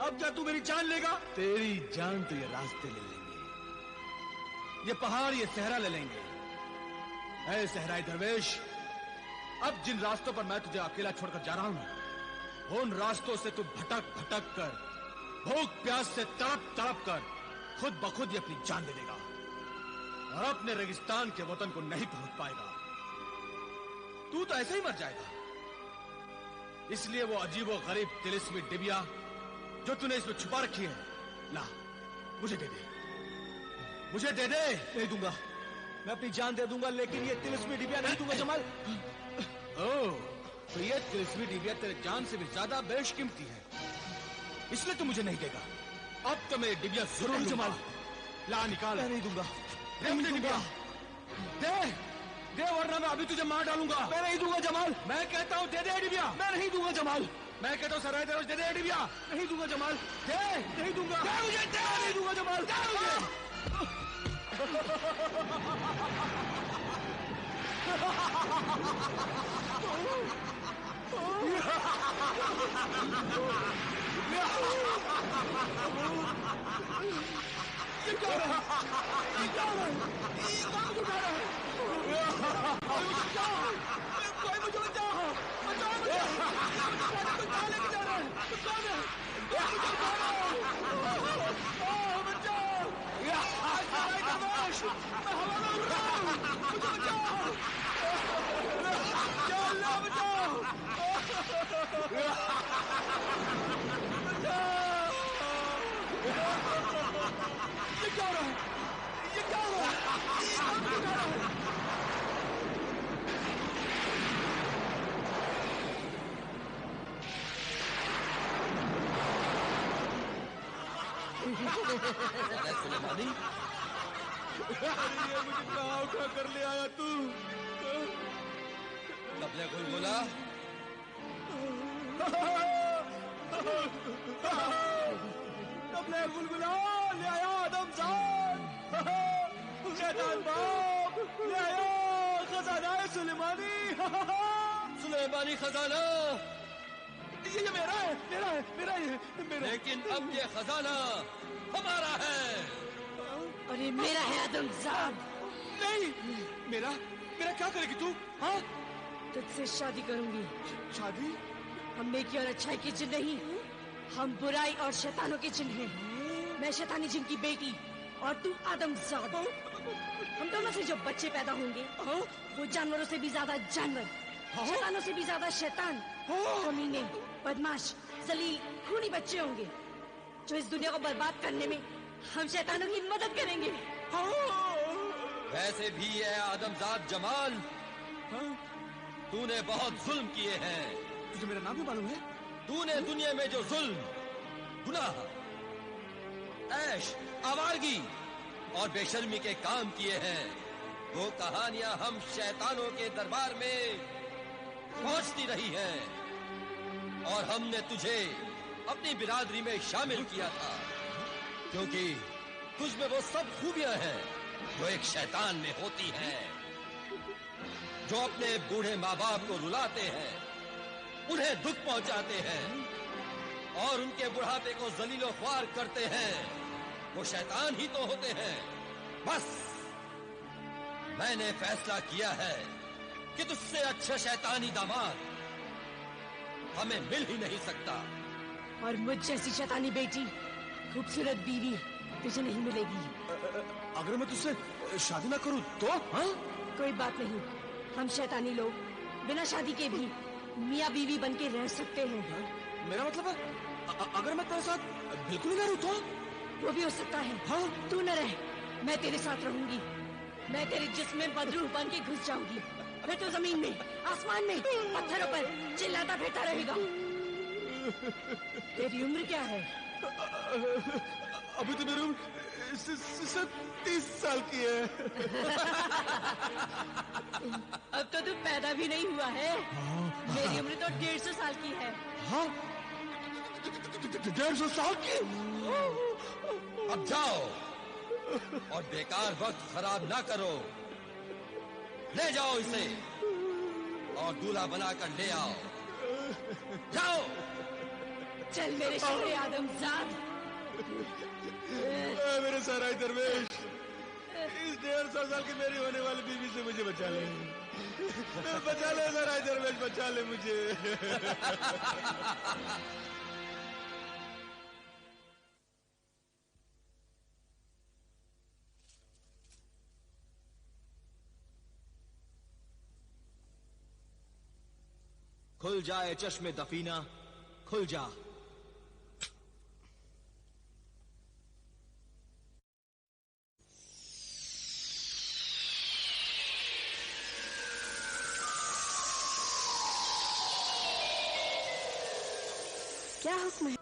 अब क्या तू मेरी जान लेगा? तेरी जान तो ये रास्ते ले लेंगे, ये पहाड़, ये सहरा ले लेंगे। ऐ सहराई दरवेश, अब जिन रास्तों पर मैं तुझे अकेला छोड़कर जा रहा हूं, उन रास्तों से तू भटक भटक कर, भूख प्यास से तड़प तड़प कर खुद ब खुद ही अपनी जान दे देगा और अपने रेगिस्तान के वतन को नहीं पहुंच पाएगा। तू तो ऐसे ही मर जाएगा। इसलिए वो अजीबो गरीब तिलिस्मी डिबिया जो तूने इसमें छुपा रखी है, ला मुझे दे दे, मुझे दे दे। नहीं दूंगा, मैं अपनी जान दे दूंगा, लेकिन ये तिलिस्मी डिबिया नहीं दूंगा जमाल। ओह, तो ये तिलिस्मी डिबिया तेरे जान से भी ज्यादा बेशकीमती है, इसलिए तू मुझे नहीं देगा। अब तो मैं डिबिया जरूर लूंगा। जमाल, ला निकाल। मैं नहीं दूंगा। दे मुझे डिबिया, दे दे, वरना मैं अभी तुझे मार डालूंगा। मैं नहीं दूंगा जमाल। मैं कहता हूँ दे दे डिबिया। मैं नहीं दूंगा जमाल। मैं कहता हूँ सराय दरोज दे दे डिबिया। नहीं दूंगा जमाल। दे, नहीं दूंगा। दे मुझे, दे। नहीं दूंगा जमाल। दे मुझे। ये क्या है? ये क्या है? ये कौन उठा रहा है? कोई मुझे बचाओ! कोई मुझे बचाओ! बचाओ मुझे! मुझे कहाँ लेके जा रहा है? तू कौन है? कोई मुझे बचाओ! बचाओ! सराय दरवेश! मैं हवा में उड़ रहा हूँ! मुझे बचाओ! या अल्लाह बचाओ! ये क्या हो रहा है? ये क्या हो रहा है? ये कौन उठा रहा है? सुलेमानी? ये मुझे कहाँ उठा कर ले आया तू? कबले गुलगुला, कबले गुलगुला ले आया आदमजान, शैतान बाप ले आया खजाना सुलेमानी। सुलेमानी खजाना। ये मेरा है, मेरा है, मेरा है, मेरा। लेकिन अब ये खजाना हमारा है। और ये मेरा है आदमजाद। नहीं, मेरा मेरा क्या करेगी तू? हाँ, तुझसे शादी करूंगी। शादी? हम नेकी और अच्छाई के जिन नहीं, हम बुराई और शैतानों के जिन हैं। मैं शैतानी जिन की बेटी और तू आदमजाद। हम दोनों से जो बच्चे पैदा होंगे वो जानवरों से भी ज्यादा जानवर, शैतानों से भी ज्यादा शैतान, कमीने, बदमाश, जलील, खूनी बच्चे होंगे जो इस दुनिया को बर्बाद करने में हम शैतानों की मदद करेंगे। वैसे भी है आदमजाद जमाल, तूने बहुत जुल्म किए हैं। तुझे मेरा नाम भी मालूम है? तूने दुनिया में जो जुल्म, गुनाह, ऐश, आवारगी और बेशर्मी के काम किए हैं, वो कहानियां हम शैतानों के दरबार में पहुंचती रही हैं। और हमने तुझे अपनी बिरादरी में शामिल किया था क्योंकि तुझ में वो सब खूबियां हैं जो एक शैतान में होती हैं, जो अपने बूढ़े माँ बाप को रुलाते हैं, उन्हें दुख पहुंचाते हैं और उनके बुढ़ापे को जलीलो ख्वार करते हैं। वो शैतान ही तो होते हैं। बस मैंने फैसला किया है कि तुझसे अच्छा शैतानी दामाद हमें मिल ही नहीं सकता। और मुझ जैसी शैतानी बेटी, खूबसूरत बीवी तुझे नहीं मिलेगी। अगर मैं तुझसे शादी ना करूं तो? हाँ? कोई बात नहीं, हम शैतानी लोग बिना शादी के भी मियाँ बीवी बन के रह सकते हैं। मेरा मतलब है अगर मैं तेरे साथ बिल्कुल ही ना रहूं तो? वो भी हो सकता है। हाँ? तू न रहे, मैं तेरे साथ रहूंगी। मैं तेरे जिस्म में बदरूह बन के घुस जाऊंगी, फिर तो जमीन में, आसमान में, पत्थरों पर चिल्लाता फिरता रहेगा। तेरी उम्र क्या है? अभी तो मेरी उम्र 30 साल की है। अब तो तू पैदा भी नहीं हुआ है। मेरी उम्र तो 150 साल की है। हाँ? 150 साल की? अब जाओ और बेकार वक्त खराब ना करो। ले जाओ इसे और दूल्हा बनाकर ले आओ। जाओ। चल मेरे शोरे आदमजाद। मेरे सराय दरवेश, इस 150 साल की मेरी होने वाली बीवी से मुझे बचा ले। बचा ले सराय दरवेश, बचा ले मुझे। खुल जाए चश्मे दफीना, खुल जा। क्या हुक्म है?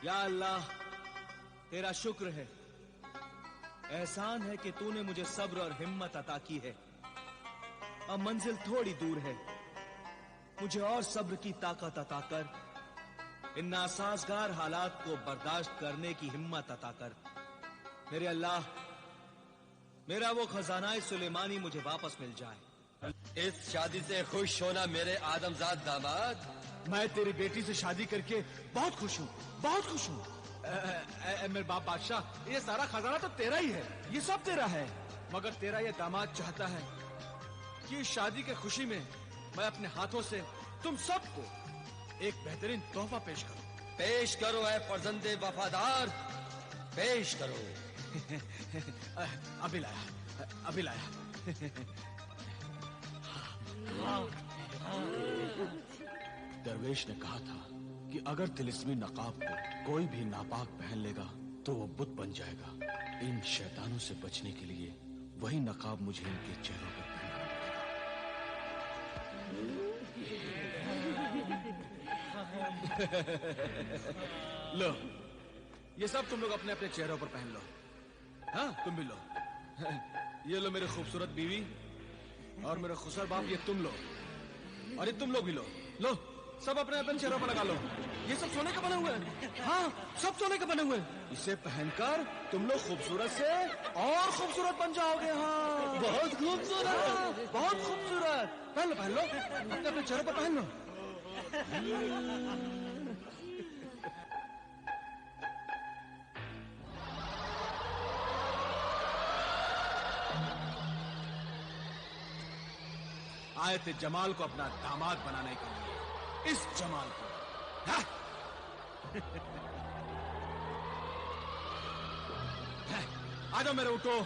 या अल्लाह, तेरा शुक्र है, एहसान है कि तूने मुझे सब्र और हिम्मत अता की है। अब मंजिल थोड़ी दूर है, मुझे और सब्र की ताकत अता कर, इन नासाजगार हालात को बर्दाश्त करने की हिम्मत अता कर। मेरे अल्लाह, मेरा वो खजाना सुलेमानी मुझे वापस मिल जाए। इस शादी से खुश होना मेरे आदमजाद दामाद। मैं तेरी बेटी से शादी करके बहुत खुश हूँ, बहुत खुश हूँ। मेरे बाप बादशाह, ये सारा खजाना तो तेरा ही है, ये सब तेरा है। मगर तेरा ये दामाद चाहता है कि इस शादी के खुशी में मैं अपने हाथों से तुम सबको एक बेहतरीन तोहफा पेश करूं। पेश करो ऐ फर्जंदे वफादार, पेश करो। अभी लाया, अभी लाया। दरवेश ने कहा था कि अगर तिलिस्मी नकाब को कोई भी नापाक पहन लेगा तो वो बुत बन जाएगा। इन शैतानों से बचने के लिए वही नकाब मुझे इनके चेहरों पर पहनना पड़ेगा। लो, ये सब तुम लोग अपने अपने चेहरों पर पहन लो। हाँ, तुम भी लो। ये लो मेरी खूबसूरत बीवी और मेरा खुसर बाप, ये तुम लो, और ये तुम लोग भी लो। लो, सब अपने अपने चेहरों पर लगा लो। ये सब सोने के बने हुए हैं। हाँ, सब सोने के बने हुए हैं। इसे पहनकर तुम लोग खूबसूरत से और खूबसूरत बन जाओगे। हाँ, बहुत खूबसूरत। हाँ, बहुत खूबसूरत। पहन लो, पहन लो, अपने अपने चेहरों पर पहन लो। आए थे जमाल को अपना दामाद बनाने के लिए, इस जमाल को। हाँ? आ जाओ मेरे ऊँटों।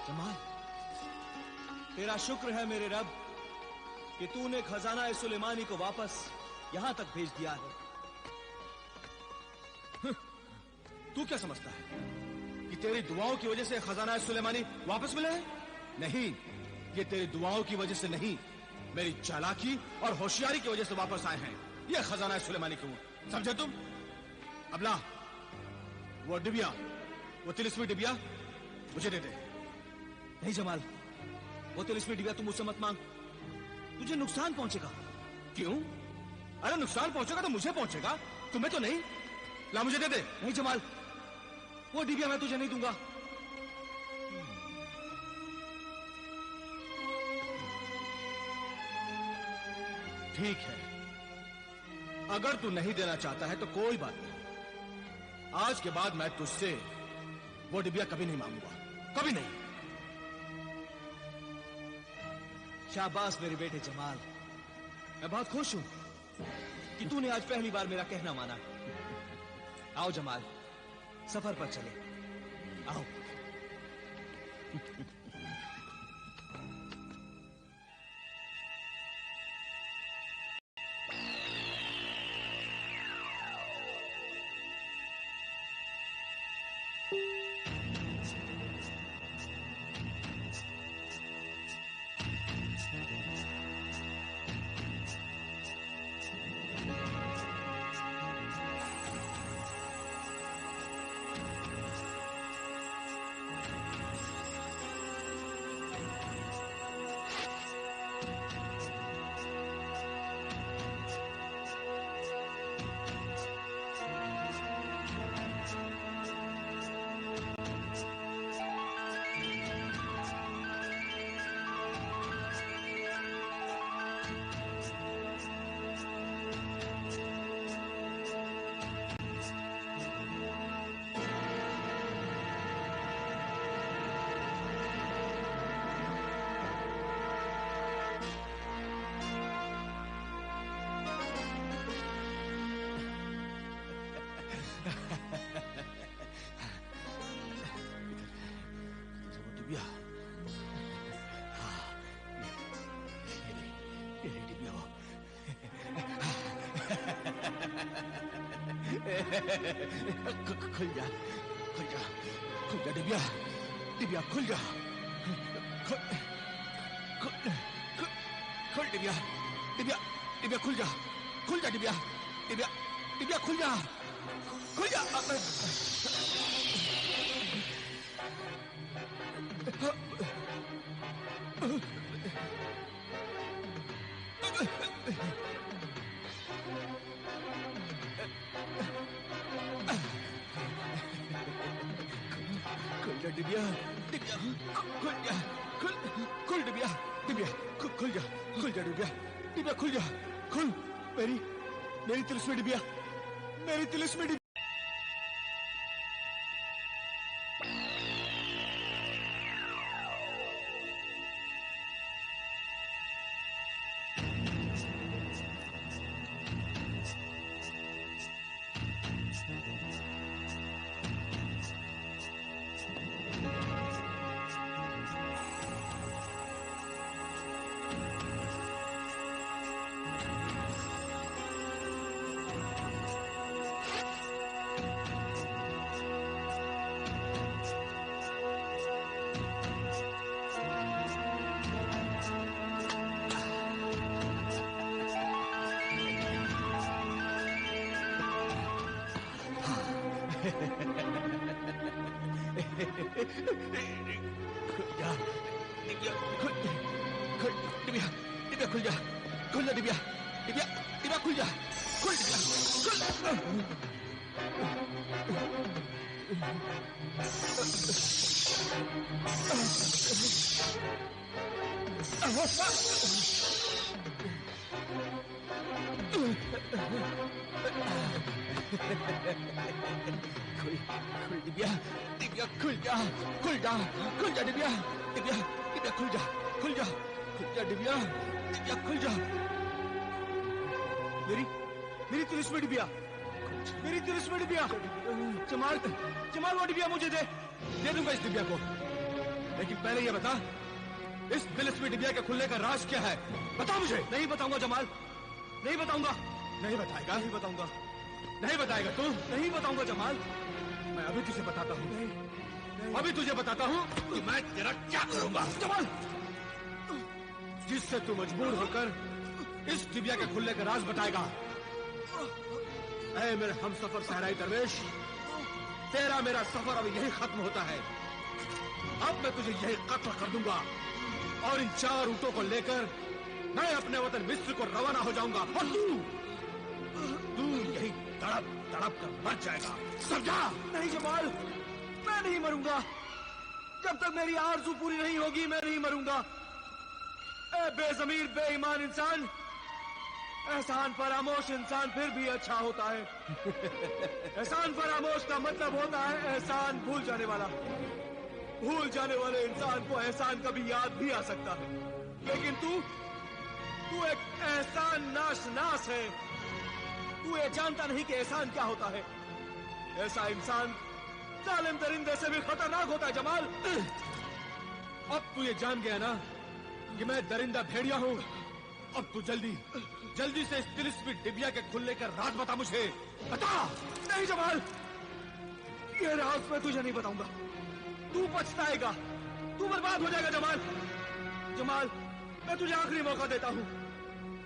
जमाल, तेरा शुक्र है मेरे रब कि तूने खजाना सुलेमानी को वापस यहां तक भेज दिया है। तू क्या समझता है कि तेरी दुआओं की वजह से खजाना सुलेमानी वापस मिले हैं? नहीं, ये तेरी दुआओं की वजह से नहीं, मेरी चालाकी और होशियारी की वजह से वापस आए हैं ये खजाना सुलेमानी क्यों, समझे तुम? अब ला वो डिबिया, वो तिलिस्मी डिबिया मुझे दे दे। नहीं जमाल, वो तिलिस्मी डिबिया तुम मुझसे मत मांग, तुझे नुकसान पहुंचेगा। क्यों? अरे नुकसान पहुंचेगा तो मुझे पहुंचेगा, तुम्हें तो नहीं। ला मुझे दे दे। नहीं जमाल, वो डिबिया मैं तुझे नहीं दूंगा। ठीक है, अगर तू नहीं देना चाहता है तो कोई बात नहीं। आज के बाद मैं तुझसे वो डिबिया कभी नहीं मांगूंगा, कभी नहीं। शाबाश मेरे बेटे जमाल, मैं बहुत खुश हूं कि तूने आज पहली बार मेरा कहना माना। आओ जमाल, सफर पर चले, आओ। खुल जा, खुल जा, खुल जा डिबिया, डिबिया खुल जा, खुल, खुल, खुल, खुल डिबिया, डिबिया, डिबिया खुल जा, खुल जा डिबिया, डिबिया, डिबिया खुल जा, खुल जा। डिबिया, डिबिया, खुल जा, खुल, खुल डिबिया, डिबिया, खुल जा, खुल जा डिबिया, डिबिया खुल जा, खुल। मेरी तिलिस्मी डिबिया, मेरी तिलिस्मी डिबिया। डिबिया खुल जा, खुल जा डिबिया, डिबिया खुल जा, खुल डिबिया, खुल डिबिया, डिबिया खुल जा, खुल जा, खुल जा डिबिया, डिबिया, डिबिया खुल जा, खुल जा, खुल जा डिबिया, डिबिया खुल जा। मेरी तिलिस्मी डिबिया, मेरी तिलिस्मी डिबिया। जमाल वो डिबिया मुझे दे दूंगा इस डिबिया को, लेकिन पहले ये बता इस तिलिस्मी डिबिया के खुलने का राज क्या है, बता मुझे। नहीं बताऊंगा जमाल, नहीं बताऊंगा। नहीं बताएगा? नहीं बताऊंगा। नहीं बताएगा तू? नहीं बताऊंगा जमाल। मैं अभी तुझे बताता हूँ, अभी तुझे बताता हूँ कि मैं तेरा क्या करूंगा। जमाल, जिससे तू मजबूर होकर इस डिबिया के खुलने का राज बताएगा। ऐ मेरे हमसफर सहराई दरवेश, तेरा मेरा सफर अब यही खत्म होता है। अब मैं तुझे यही कत्ल कर दूंगा और इन 4 ऊंटों को लेकर मैं अपने वतन मिस्र को रवाना हो जाऊंगा और तू यही तड़प तड़प कर मर जाएगा, समझा? नहीं जमाल, मैं नहीं मरूंगा। जब तक मेरी आरज़ू पूरी नहीं होगी मैं नहीं मरूंगा। ए बेज़मीर बेईमान इंसान, एहसान फरामोश इंसान फिर भी अच्छा होता है। एहसान फरामोश का मतलब होता है एहसान भूल जाने वाला। भूल जाने वाले इंसान को एहसान कभी याद भी आ सकता है, लेकिन तू एक एहसान नाश है। तू ये जानता नहीं कि एहसान क्या होता है। ऐसा इंसान जालिम दरिंदे से भी खतरनाक होता है जमाल। अब तू ये जान गया ना कि मैं दरिंदा भेड़िया हूँ। अब तू जल्दी से इस तिलिस्मी डिबिया के खुलने का राज बता मुझे, बता। नहीं जमाल, ये राज मैं तुझे नहीं बताऊंगा। तू पछताएगा, तू बर्बाद हो जाएगा जमाल। मैं तुझे आखिरी मौका देता हूँ,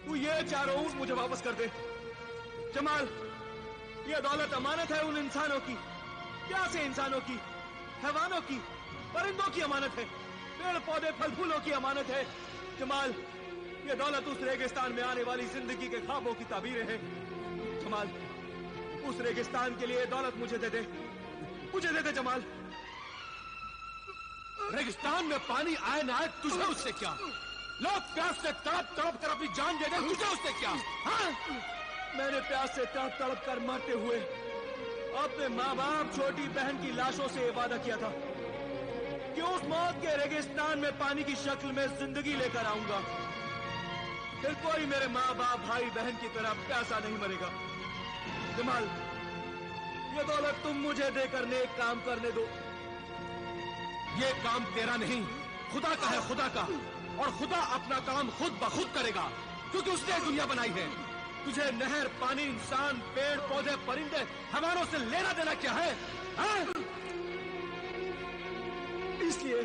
तू ये 4 ऊंट मुझे वापस कर दे। जमाल, ये दौलत अमानत है उन इंसानों की, प्यासे इंसानों की, हैवानों की, परिंदों की अमानत है, पेड़ पौधे फल फूलों की अमानत है। जमाल, ये दौलत उस रेगिस्तान में आने वाली जिंदगी के ख्वाबों की ताबीरें हैं। जमाल, उस रेगिस्तान के लिए दौलत मुझे दे दे जमाल। रेगिस्तान में पानी आए ना आए तुझे उससे क्या? लोग प्यास से तड़प तड़प कर अपनी जान दे दे, तुझे उससे क्या? हाँ? मैंने प्यास से तड़प तड़प कर मरते हुए अपने माँ बाप छोटी बहन की लाशों से वादा किया था कि उस मौत के रेगिस्तान में पानी की शक्ल में जिंदगी लेकर आऊंगा। फिर कोई मेरे माँ बाप भाई बहन की तरह प्यासा नहीं मरेगा। जमाल, ये दौलत तुम मुझे देकर नेक काम करने दो। ये काम तेरा नहीं, खुदा का है, खुदा का। और खुदा अपना काम खुद ब खुद करेगा, क्योंकि उसने दुनिया बनाई है। तुझे नहर, पानी, इंसान, पेड़ पौधे, परिंदे, हमारों से लेना देना क्या है? इसलिए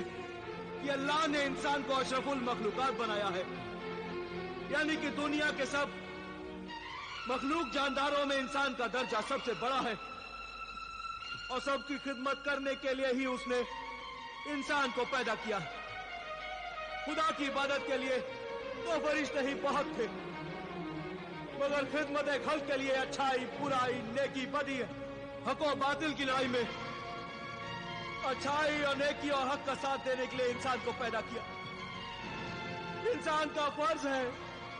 कि अल्लाह ने इंसान को अशरफुल मखलूकात बनाया है, यानी कि दुनिया के सब मखलूक जानदारों में इंसान का दर्जा सबसे बड़ा है। और सबकी खिदमत करने के लिए ही उसने इंसान को पैदा किया। खुदा की इबादत के लिए तो फरिश्ते ही बहुत थे, मगर खिदमत खल्क के लिए अच्छाई, बुराई, नेकी, बदी, हक और बातिल की लड़ाई में अच्छाई और नेकी और हक का साथ देने के लिए इंसान को पैदा किया। इंसान का फर्ज है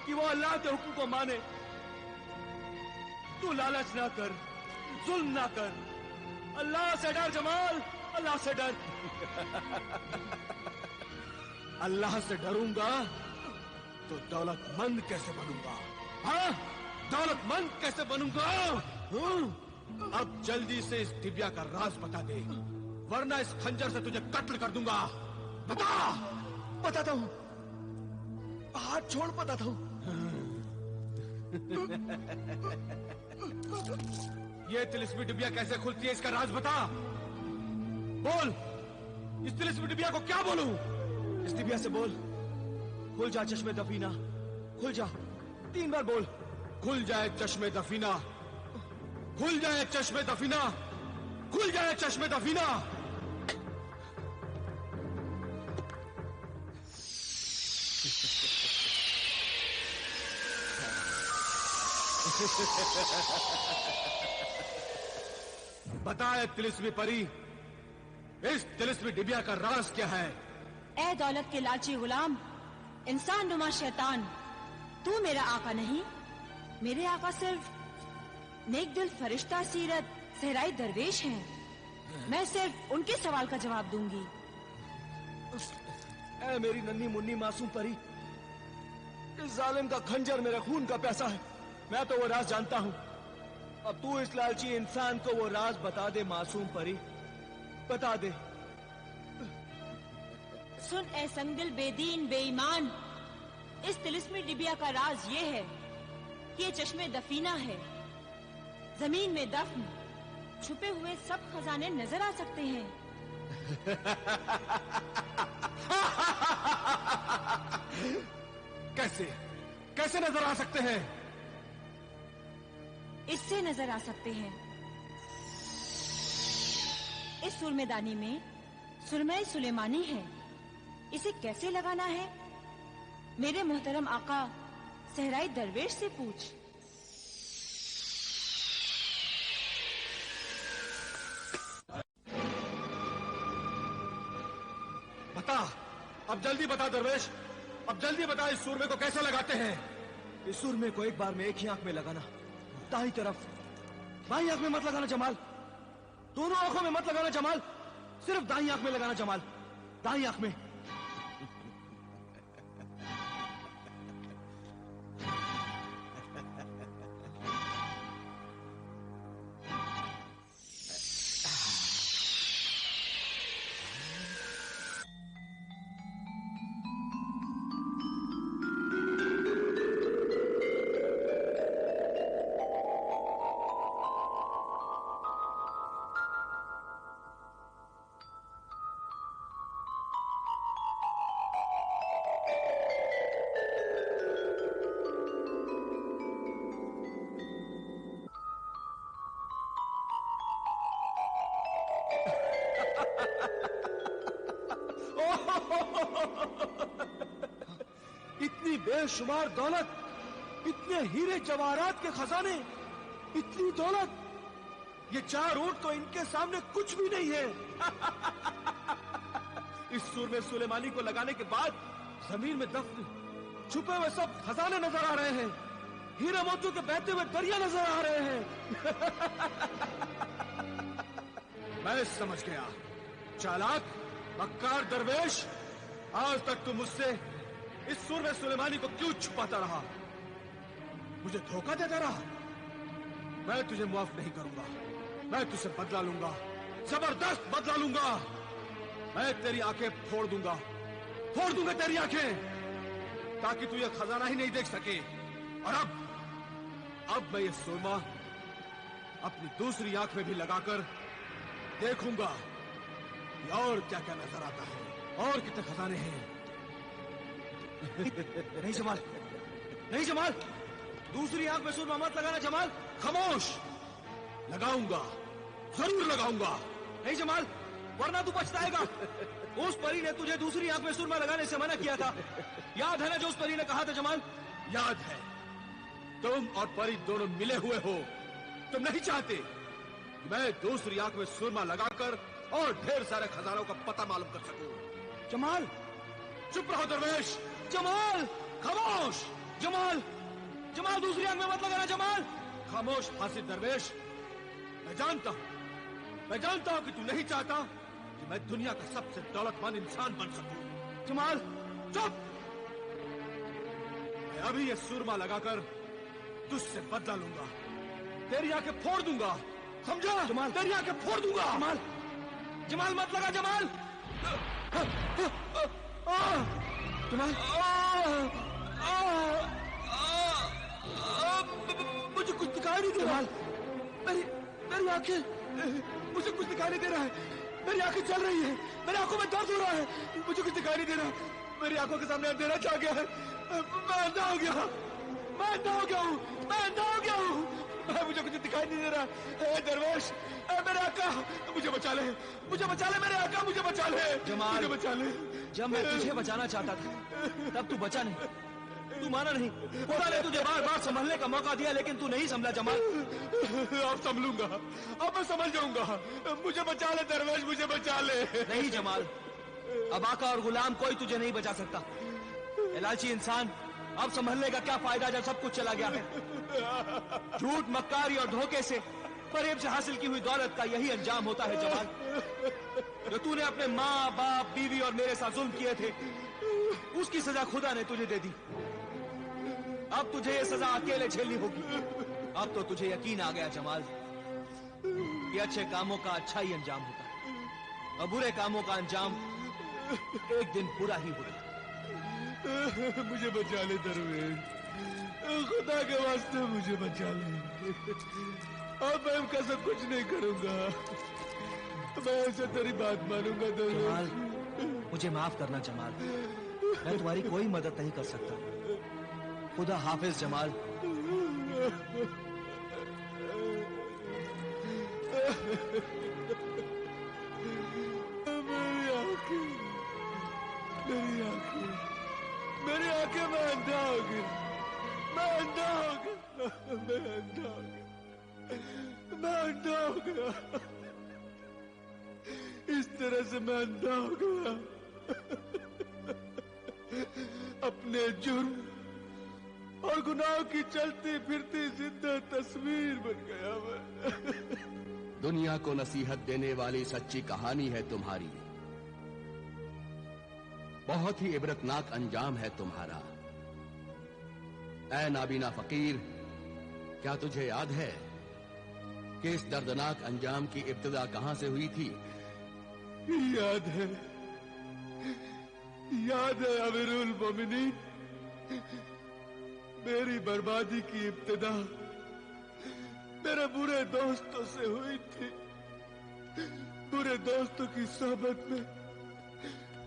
कि वो अल्लाह के हुक्म को माने। तू लालच ना कर, जुल्म ना कर, अल्लाह से डर जमाल, अल्लाह से डर। अल्लाह से डरूंगा तो दौलतमंद कैसे बनूंगा? हाँ, दौलतमंद कैसे बनूंगा? अब जल्दी से इस दिव्या का राज बता दे, वरना इस खंजर से तुझे कत्ल कर दूंगा। बता। बताता हूं, हाथ छोड़, बताता हूं। ये तिलिस्मी डिबिया कैसे खुलती है, इसका राज बता। बोल, इस तिलिस्मी डिबिया को क्या बोलूं? इस डिबिया से बोल, खुल जा चश्मे दफीना, खुल जा। 3 बार बोल। खुल जाए चश्मे दफीना, खुल जाए चश्मे दफीना, खुल जाए चश्मे दफीना। बताए तिलिस्मी परी, इस तिलिस्मी डिबिया का राज क्या है? ए दौलत के लालची गुलाम, इंसान नुमा शैतान, तू मेरा आका नहीं। मेरे आका सिर्फ नेक दिल फरिश्ता सीरत सहराई दरवेश हैं। मैं सिर्फ उनके सवाल का जवाब दूंगी। ए मेरी नन्ही मुन्नी मासूम परी, इस जालिम का खंजर मेरा खून का प्यासा है। मैं तो वो राज जानता हूं। अब तू इस लालची इंसान को वो राज बता दे मासूम परी, बता दे। सुन ए संगदिल बेदीन बेईमान, इस तिलिस्मी डिबिया का राज ये है कि ये चश्मे दफीना है। जमीन में दफन छुपे हुए सब खजाने नजर आ सकते हैं। कैसे कैसे नजर आ सकते हैं? इससे नजर आ सकते हैं। इस सुरमेदानी में सुरमई सुलेमानी है। इसे कैसे लगाना है, मेरे मोहतरम आका सहराई दरवेश से पूछ। बता, अब जल्दी बता दरवेश, अब जल्दी बता, इस सूरमे को कैसे लगाते हैं? इस सुरमे को एक बार में एक ही आंख में लगाना, दाई तरफ। बाई आंख में मत लगाना जमाल, दोनों आंखों में मत लगाना जमाल, सिर्फ दाई आंख में लगाना जमाल, दाई आंख में। इतनी बेशुमार दौलत, इतने हीरे जवाहरात के खजाने, इतनी दौलत, ये 4 ऊंट तो इनके सामने कुछ भी नहीं है। इस सूरमे सुलेमानी को लगाने के बाद जमीन में दफन छुपे हुए सब खजाने नजर आ रहे हैं, हीरे मोतियों के बहते हुए दरिया नजर आ रहे हैं। मैं समझ गया, चालाक मक्कार दरवेश, आज तक तू मुझसे इस सूरमे सुलेमानी को क्यों छुपाता रहा, मुझे धोखा देता रहा? मैं तुझे माफ नहीं करूंगा, मैं तुझसे बदला लूंगा, जबरदस्त बदला लूंगा। मैं तेरी आंखें फोड़ दूंगा तेरी आंखें, ताकि तू ये खजाना ही नहीं देख सके। और अब मैं ये सुरमा अपनी दूसरी आंख में भी लगाकर देखूंगा कि और क्या क्या नजर आता है, और कितने खजाने हैं। नहीं जमाल, नहीं जमाल, दूसरी आंख में सुरमा मत लगाना जमाल। खामोश, लगाऊंगा, जरूर लगाऊंगा। नहीं जमाल, वरना तू पछताएगा। उस परी ने तुझे दूसरी आंख में सुरमा लगाने से मना किया था, याद है ना जो उस परी ने कहा था जमाल? याद है, तुम और परी दोनों मिले हुए हो। तुम नहीं चाहते कि मैं दूसरी आंख में सुरमा लगाकर और ढेर सारे खजानों का पता मालूम कर सकूं। जमाल, चुप रहो दरवेश। जमाल, खामोश, जमाल, जमाल दूसरी आंख में मत लगाना जमाल। खामोश फासिद दरवेश, मैं जानता हूं कि तू नहीं चाहता कि मैं दुनिया का सबसे दौलतमंद इंसान बन सकूं। जमाल चुप! मैं अभी ये सुरमा लगाकर तुझसे बदला लूंगा, तेरी आंखें फोड़ दूंगा, समझा? जमाल, तेरी आंखें फोड़ दूंगा। जमाल, जमाल मत लगा जमाल। जमाल, मुझे कुछ दिखाई नहीं दे रहा। मेरी आंखें, मुझे कुछ दिखाई नहीं दे रहा है। मेरी आंखें चल रही है, मेरी आंखों में दर्द हो रहा है, मुझे कुछ दिखाई नहीं दे रहा। मेरी आंखों के सामने अंधेरा छा गया है। मैं अंधा हो गया हूँ। मुझे कुछ दिखाई नहीं दे रहा। दरवेश, मेरे आका, मुझे बचा ले मेरे आका, मुझे बचा ले। जमाल, मुझे बचा ले। जब मैं तुझे बचाना चाहता था तब तू बचा नहीं, तू माना नहीं। खुदा ने तुझे बार बार संभलने का मौका दिया लेकिन तू नहीं संभला जमाल। अब संभलूंगा, अब मैं संभल जाऊंगा। मुझे बचा ले दरवेश, मुझे बचा ले। नहीं जमाल, अब आका और गुलाम कोई तुझे नहीं बचा सकता। ये लालची इंसान, अब संभलने का क्या फायदा जब सब कुछ चला गया है। झूठ, मक्कारी और धोखे से फरेब से हासिल की हुई दौलत का यही अंजाम होता है जमाल। जो तूने अपने माँ बाप, बीवी और मेरे साथ जुल्म किए थे, उसकी सजा खुदा ने तुझे दे दी। अब तुझे ये सजा अकेले झेलनी होगी। अब तो तुझे यकीन आ गया जमाल कि अच्छे कामों का अच्छा ही अंजाम होता है और बुरे कामों का अंजाम एक दिन बुरा ही होता है। मुझे बचा ले दरवेश, खुदा के वास्ते मुझे बचा ले। अब मैं कसम कुछ नहीं करूंगा, मैं ऐसे तेरी बात मानूंगा दरवेश। जमाल, मुझे माफ करना जमाल, मैं तुम्हारी कोई मदद नहीं कर सकता। खुदा हाफिज जमाल। मेरी आंखें, मैं अंधा हो गया। इस तरह से मैं अंधा हो गया। अपने जुर्म और गुनाह की चलती फिरती जिंदा तस्वीर बन गया मैं। दुनिया को नसीहत देने वाली सच्ची कहानी है तुम्हारी। बहुत ही इबरतनाक अंजाम है तुम्हारा। ऐ नाबीना फकीर, क्या तुझे याद है कि इस दर्दनाक अंजाम की इब्तिदा कहां से हुई थी? याद है अमीरुल मोमिनीन, मेरी बर्बादी की इब्तिदा मेरे बुरे दोस्तों से हुई थी। बुरे दोस्तों की सोहबत में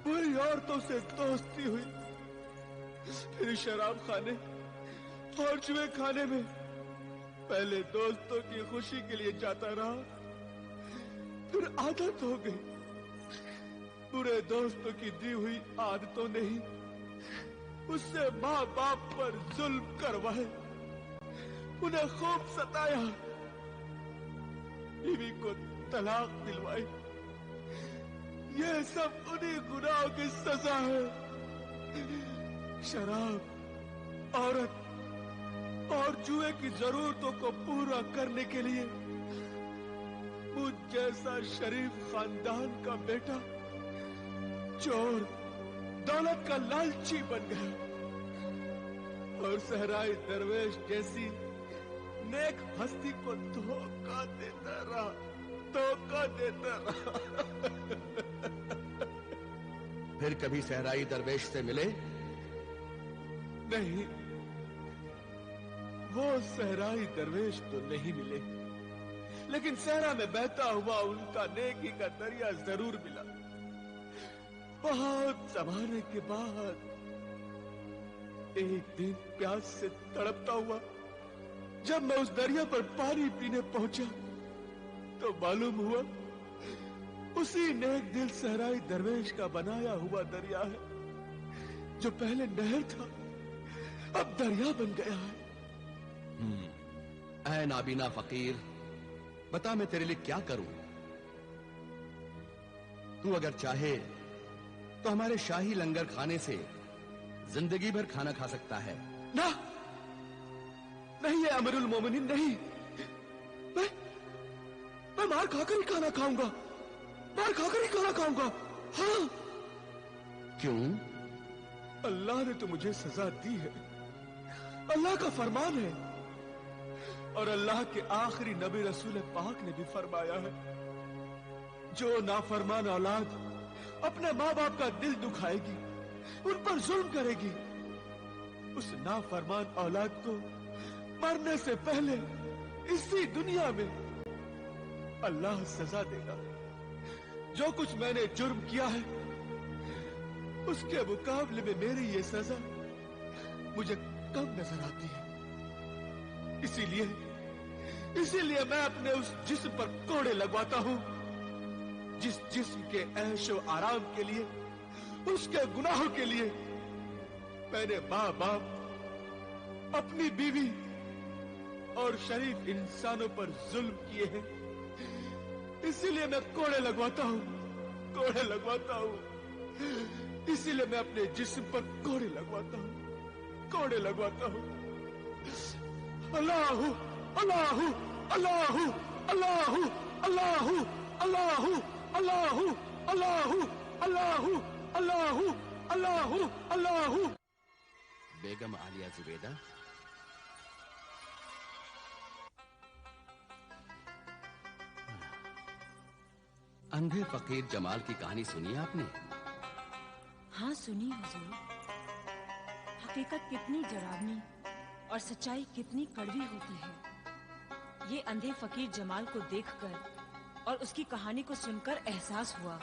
बुरी औरतों से दोस्ती हुई, फिर शराब खाने और जुए खाने में पहले दोस्तों की खुशी के लिए जाता रहा, फिर आदत हो गई। बुरे दोस्तों की दी हुई आदतों ने ही उससे माँ बाप पर जुल्म करवाए, उन्हें खूब सताया, बीवी को तलाक दिलवाई। ये सब उन्हीं गुनाहों की सजा है। शराब, औरत और जुए की जरूरतों को पूरा करने के लिए मुझ जैसा शरीफ खानदान का बेटा चोर, दौलत का लालची बन गया और सहराई दरवेश जैसी नेक हस्ती को धोखा देता रहा। फिर कभी सहराई दरवेश से मिले? नहीं, वो सहराई दरवेश तो नहीं मिले, लेकिन सहरा में बहता हुआ उनका नेकी का दरिया जरूर मिला। बहुत जमाने के बाद एक दिन प्यास से तड़पता हुआ जब मैं उस दरिया पर पानी पीने पहुंचा तो मालूम हुआ उसी नेक दिल सहराई दरवेश का बनाया हुआ दरिया है। जो पहले नहर था अब दरिया बन गया है। ऐ नाबीना फकीर, बता मैं तेरे लिए क्या करूं? तू अगर चाहे तो हमारे शाही लंगर खाने से जिंदगी भर खाना खा सकता है, ना, नहीं है अमीरुल मोमिनीन, नहीं। मैं मार खाकर ही खाना खाऊंगा, मार खाकर ही खाना खाऊंगा। हाँ। क्यों? अल्लाह ने तो मुझे सजा दी है, अल्लाह का फरमान है, और अल्लाह के आखिरी नबी रसूल पाक ने भी फरमाया है, जो नाफरमान औलाद अपने माँ बाप का दिल दुखाएगी, उन पर जुल्म करेगी, उस नाफरमान औलाद को मरने से पहले इसी दुनिया में अल्लाह सजा देगा। जो कुछ मैंने जुर्म किया है उसके मुकाबले में मेरी ये सजा मुझे कम नजर आती है। इसीलिए मैं अपने उस जिस्म पर कोड़े लगवाता हूं जिस जिस्म के ऐशो आराम के लिए, उसके गुनाहों के लिए मैंने माँ बाप, अपनी बीवी और शरीफ इंसानों पर जुल्म किए हैं। इसीलिए मैं कोड़े लगवाता हूं, कोड़े लगवाता हूं। इसीलिए मैं अपने जिस्म पर कोड़े लगवाता हूं, कोड़े लगवाता हूं। अल्लाह अल्लाह अल्लाह अल्लाह अल्लाह अल्लाह अल्लाह अल्लाह अल्लाह अल्लाह अल्लाह अल्लाह। बेगम आलिया जुबैदा, अंधे फकीर जमाल की कहानी सुनी आपने? हाँ सुनी हुजूर। हकीकत कितनी डरावनी और सच्चाई कितनी कड़वी होती है, ये अंधे फकीर जमाल को देखकर और उसकी कहानी को सुनकर एहसास हुआ।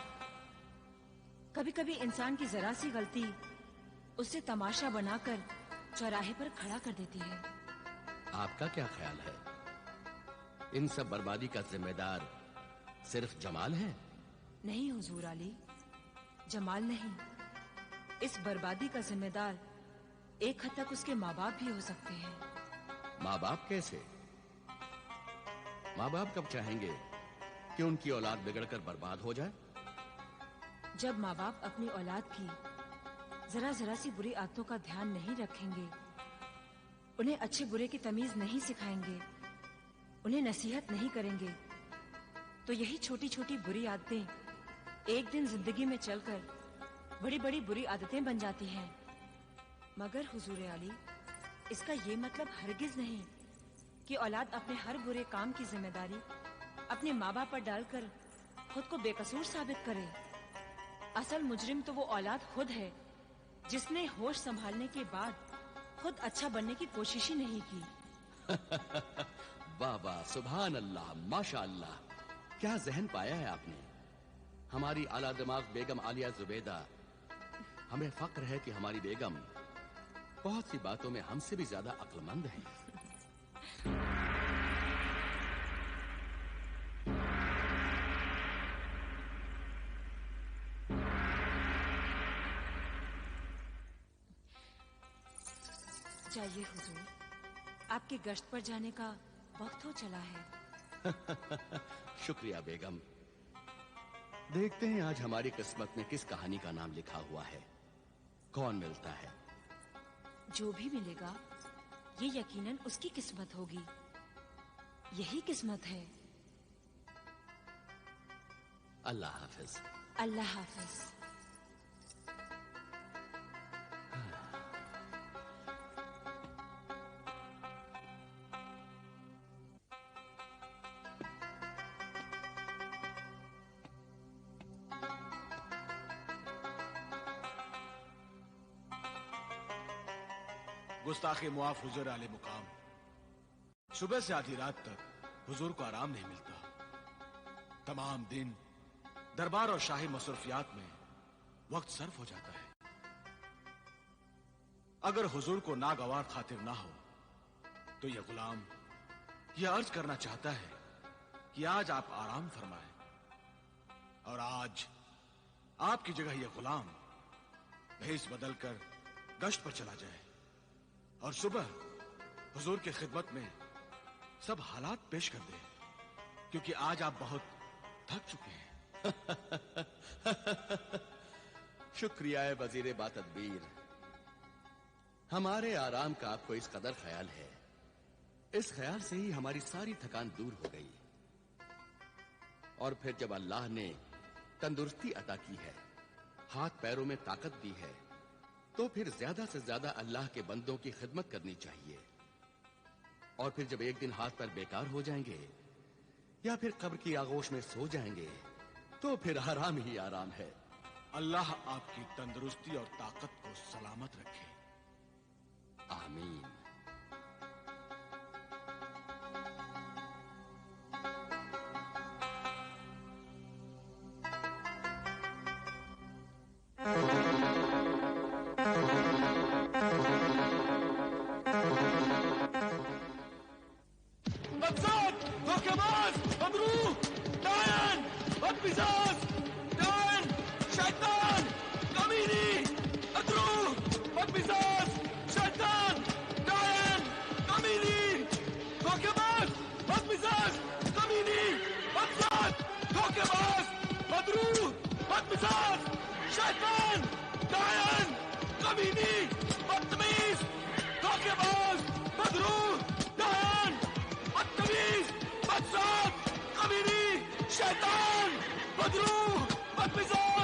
कभी-कभी इंसान की जरा सी गलती उसे तमाशा बनाकर चौराहे पर खड़ा कर देती है। आपका क्या ख्याल है? इन सब बर्बादी का जिम्मेदार सिर्फ जमाल है? नहीं हुजूर आली, जमाल नहीं। इस बर्बादी का जिम्मेदार एक हद तक उसके माँ बाप भी हो सकते हैं। माँ बाप कैसे? माँ बाप कब चाहेंगे कि उनकी औलाद बिगड़कर बर्बाद हो जाए? जब माँ बाप अपनी औलाद की जरा सी बुरी आदतों का ध्यान नहीं रखेंगे, उन्हें अच्छे बुरे की तमीज नहीं सिखाएंगे, उन्हें नसीहत नहीं करेंगे, तो यही छोटी छोटी बुरी आदतें एक दिन जिंदगी में चलकर बड़ी बड़ी बुरी आदतें बन जाती हैं। मगर हुजूर आली, इसका ये मतलब हरगिज नहीं कि औलाद अपने हर बुरे काम की जिम्मेदारी अपने माँ बाप पर डालकर खुद को बेकसूर साबित करे। असल मुजरिम तो वो औलाद खुद है जिसने होश संभालने के बाद खुद अच्छा बनने की कोशिश ही नहीं की। वाह वाह, सुभान अल्लाह, माशा अल्लाह, क्या जहन पाया है आपने। हमारी आला दिमाग बेगम आलिया जुबैदा, हमें फक्र है कि हमारी बेगम बहुत सी बातों में हमसे भी ज्यादा अक्लमंद है। जाइए हुजूर, आपके गश्त पर जाने का वक्त हो चला है। शुक्रिया बेगम। देखते हैं आज हमारी किस्मत में किस कहानी का नाम लिखा हुआ है, कौन मिलता है। जो भी मिलेगा ये यकीनन उसकी किस्मत होगी, यही किस्मत है। अल्लाह हाफिज। अल्लाह हाफिज। गुस्ताखे मुआफ हुजूर आले मुकाम, सुबह से आधी रात तक हुजूर को आराम नहीं मिलता। तमाम दिन दरबार और शाही मसरूफियात में वक्त सर्फ हो जाता है। अगर हुजूर को नागवार खातिर ना हो तो यह गुलाम यह अर्ज करना चाहता है कि आज आप आराम फरमाएं, और आज आपकी जगह यह गुलाम भेस बदलकर गश्त पर चला जाए और सुबह हुजूर की खिदमत में सब हालात पेश कर दे, क्योंकि आज आप बहुत थक चुके हैं। शुक्रिया है वजीर बातदबीर। हमारे आराम का आपको इस कदर ख्याल है, इस ख्याल से ही हमारी सारी थकान दूर हो गई। और फिर जब अल्लाह ने तंदुरुस्ती अता की है, हाथ पैरों में ताकत दी है, तो फिर ज्यादा से ज्यादा अल्लाह के बंदों की खिदमत करनी चाहिए। और फिर जब एक दिन हाथ पैर बेकार हो जाएंगे या फिर कब्र की आगोश में सो जाएंगे, तो फिर आराम ही आराम है। अल्लाह आपकी तंदुरुस्ती और ताकत को सलामत रखे। आमीन। शैतान, बदरू, बदमिजाज।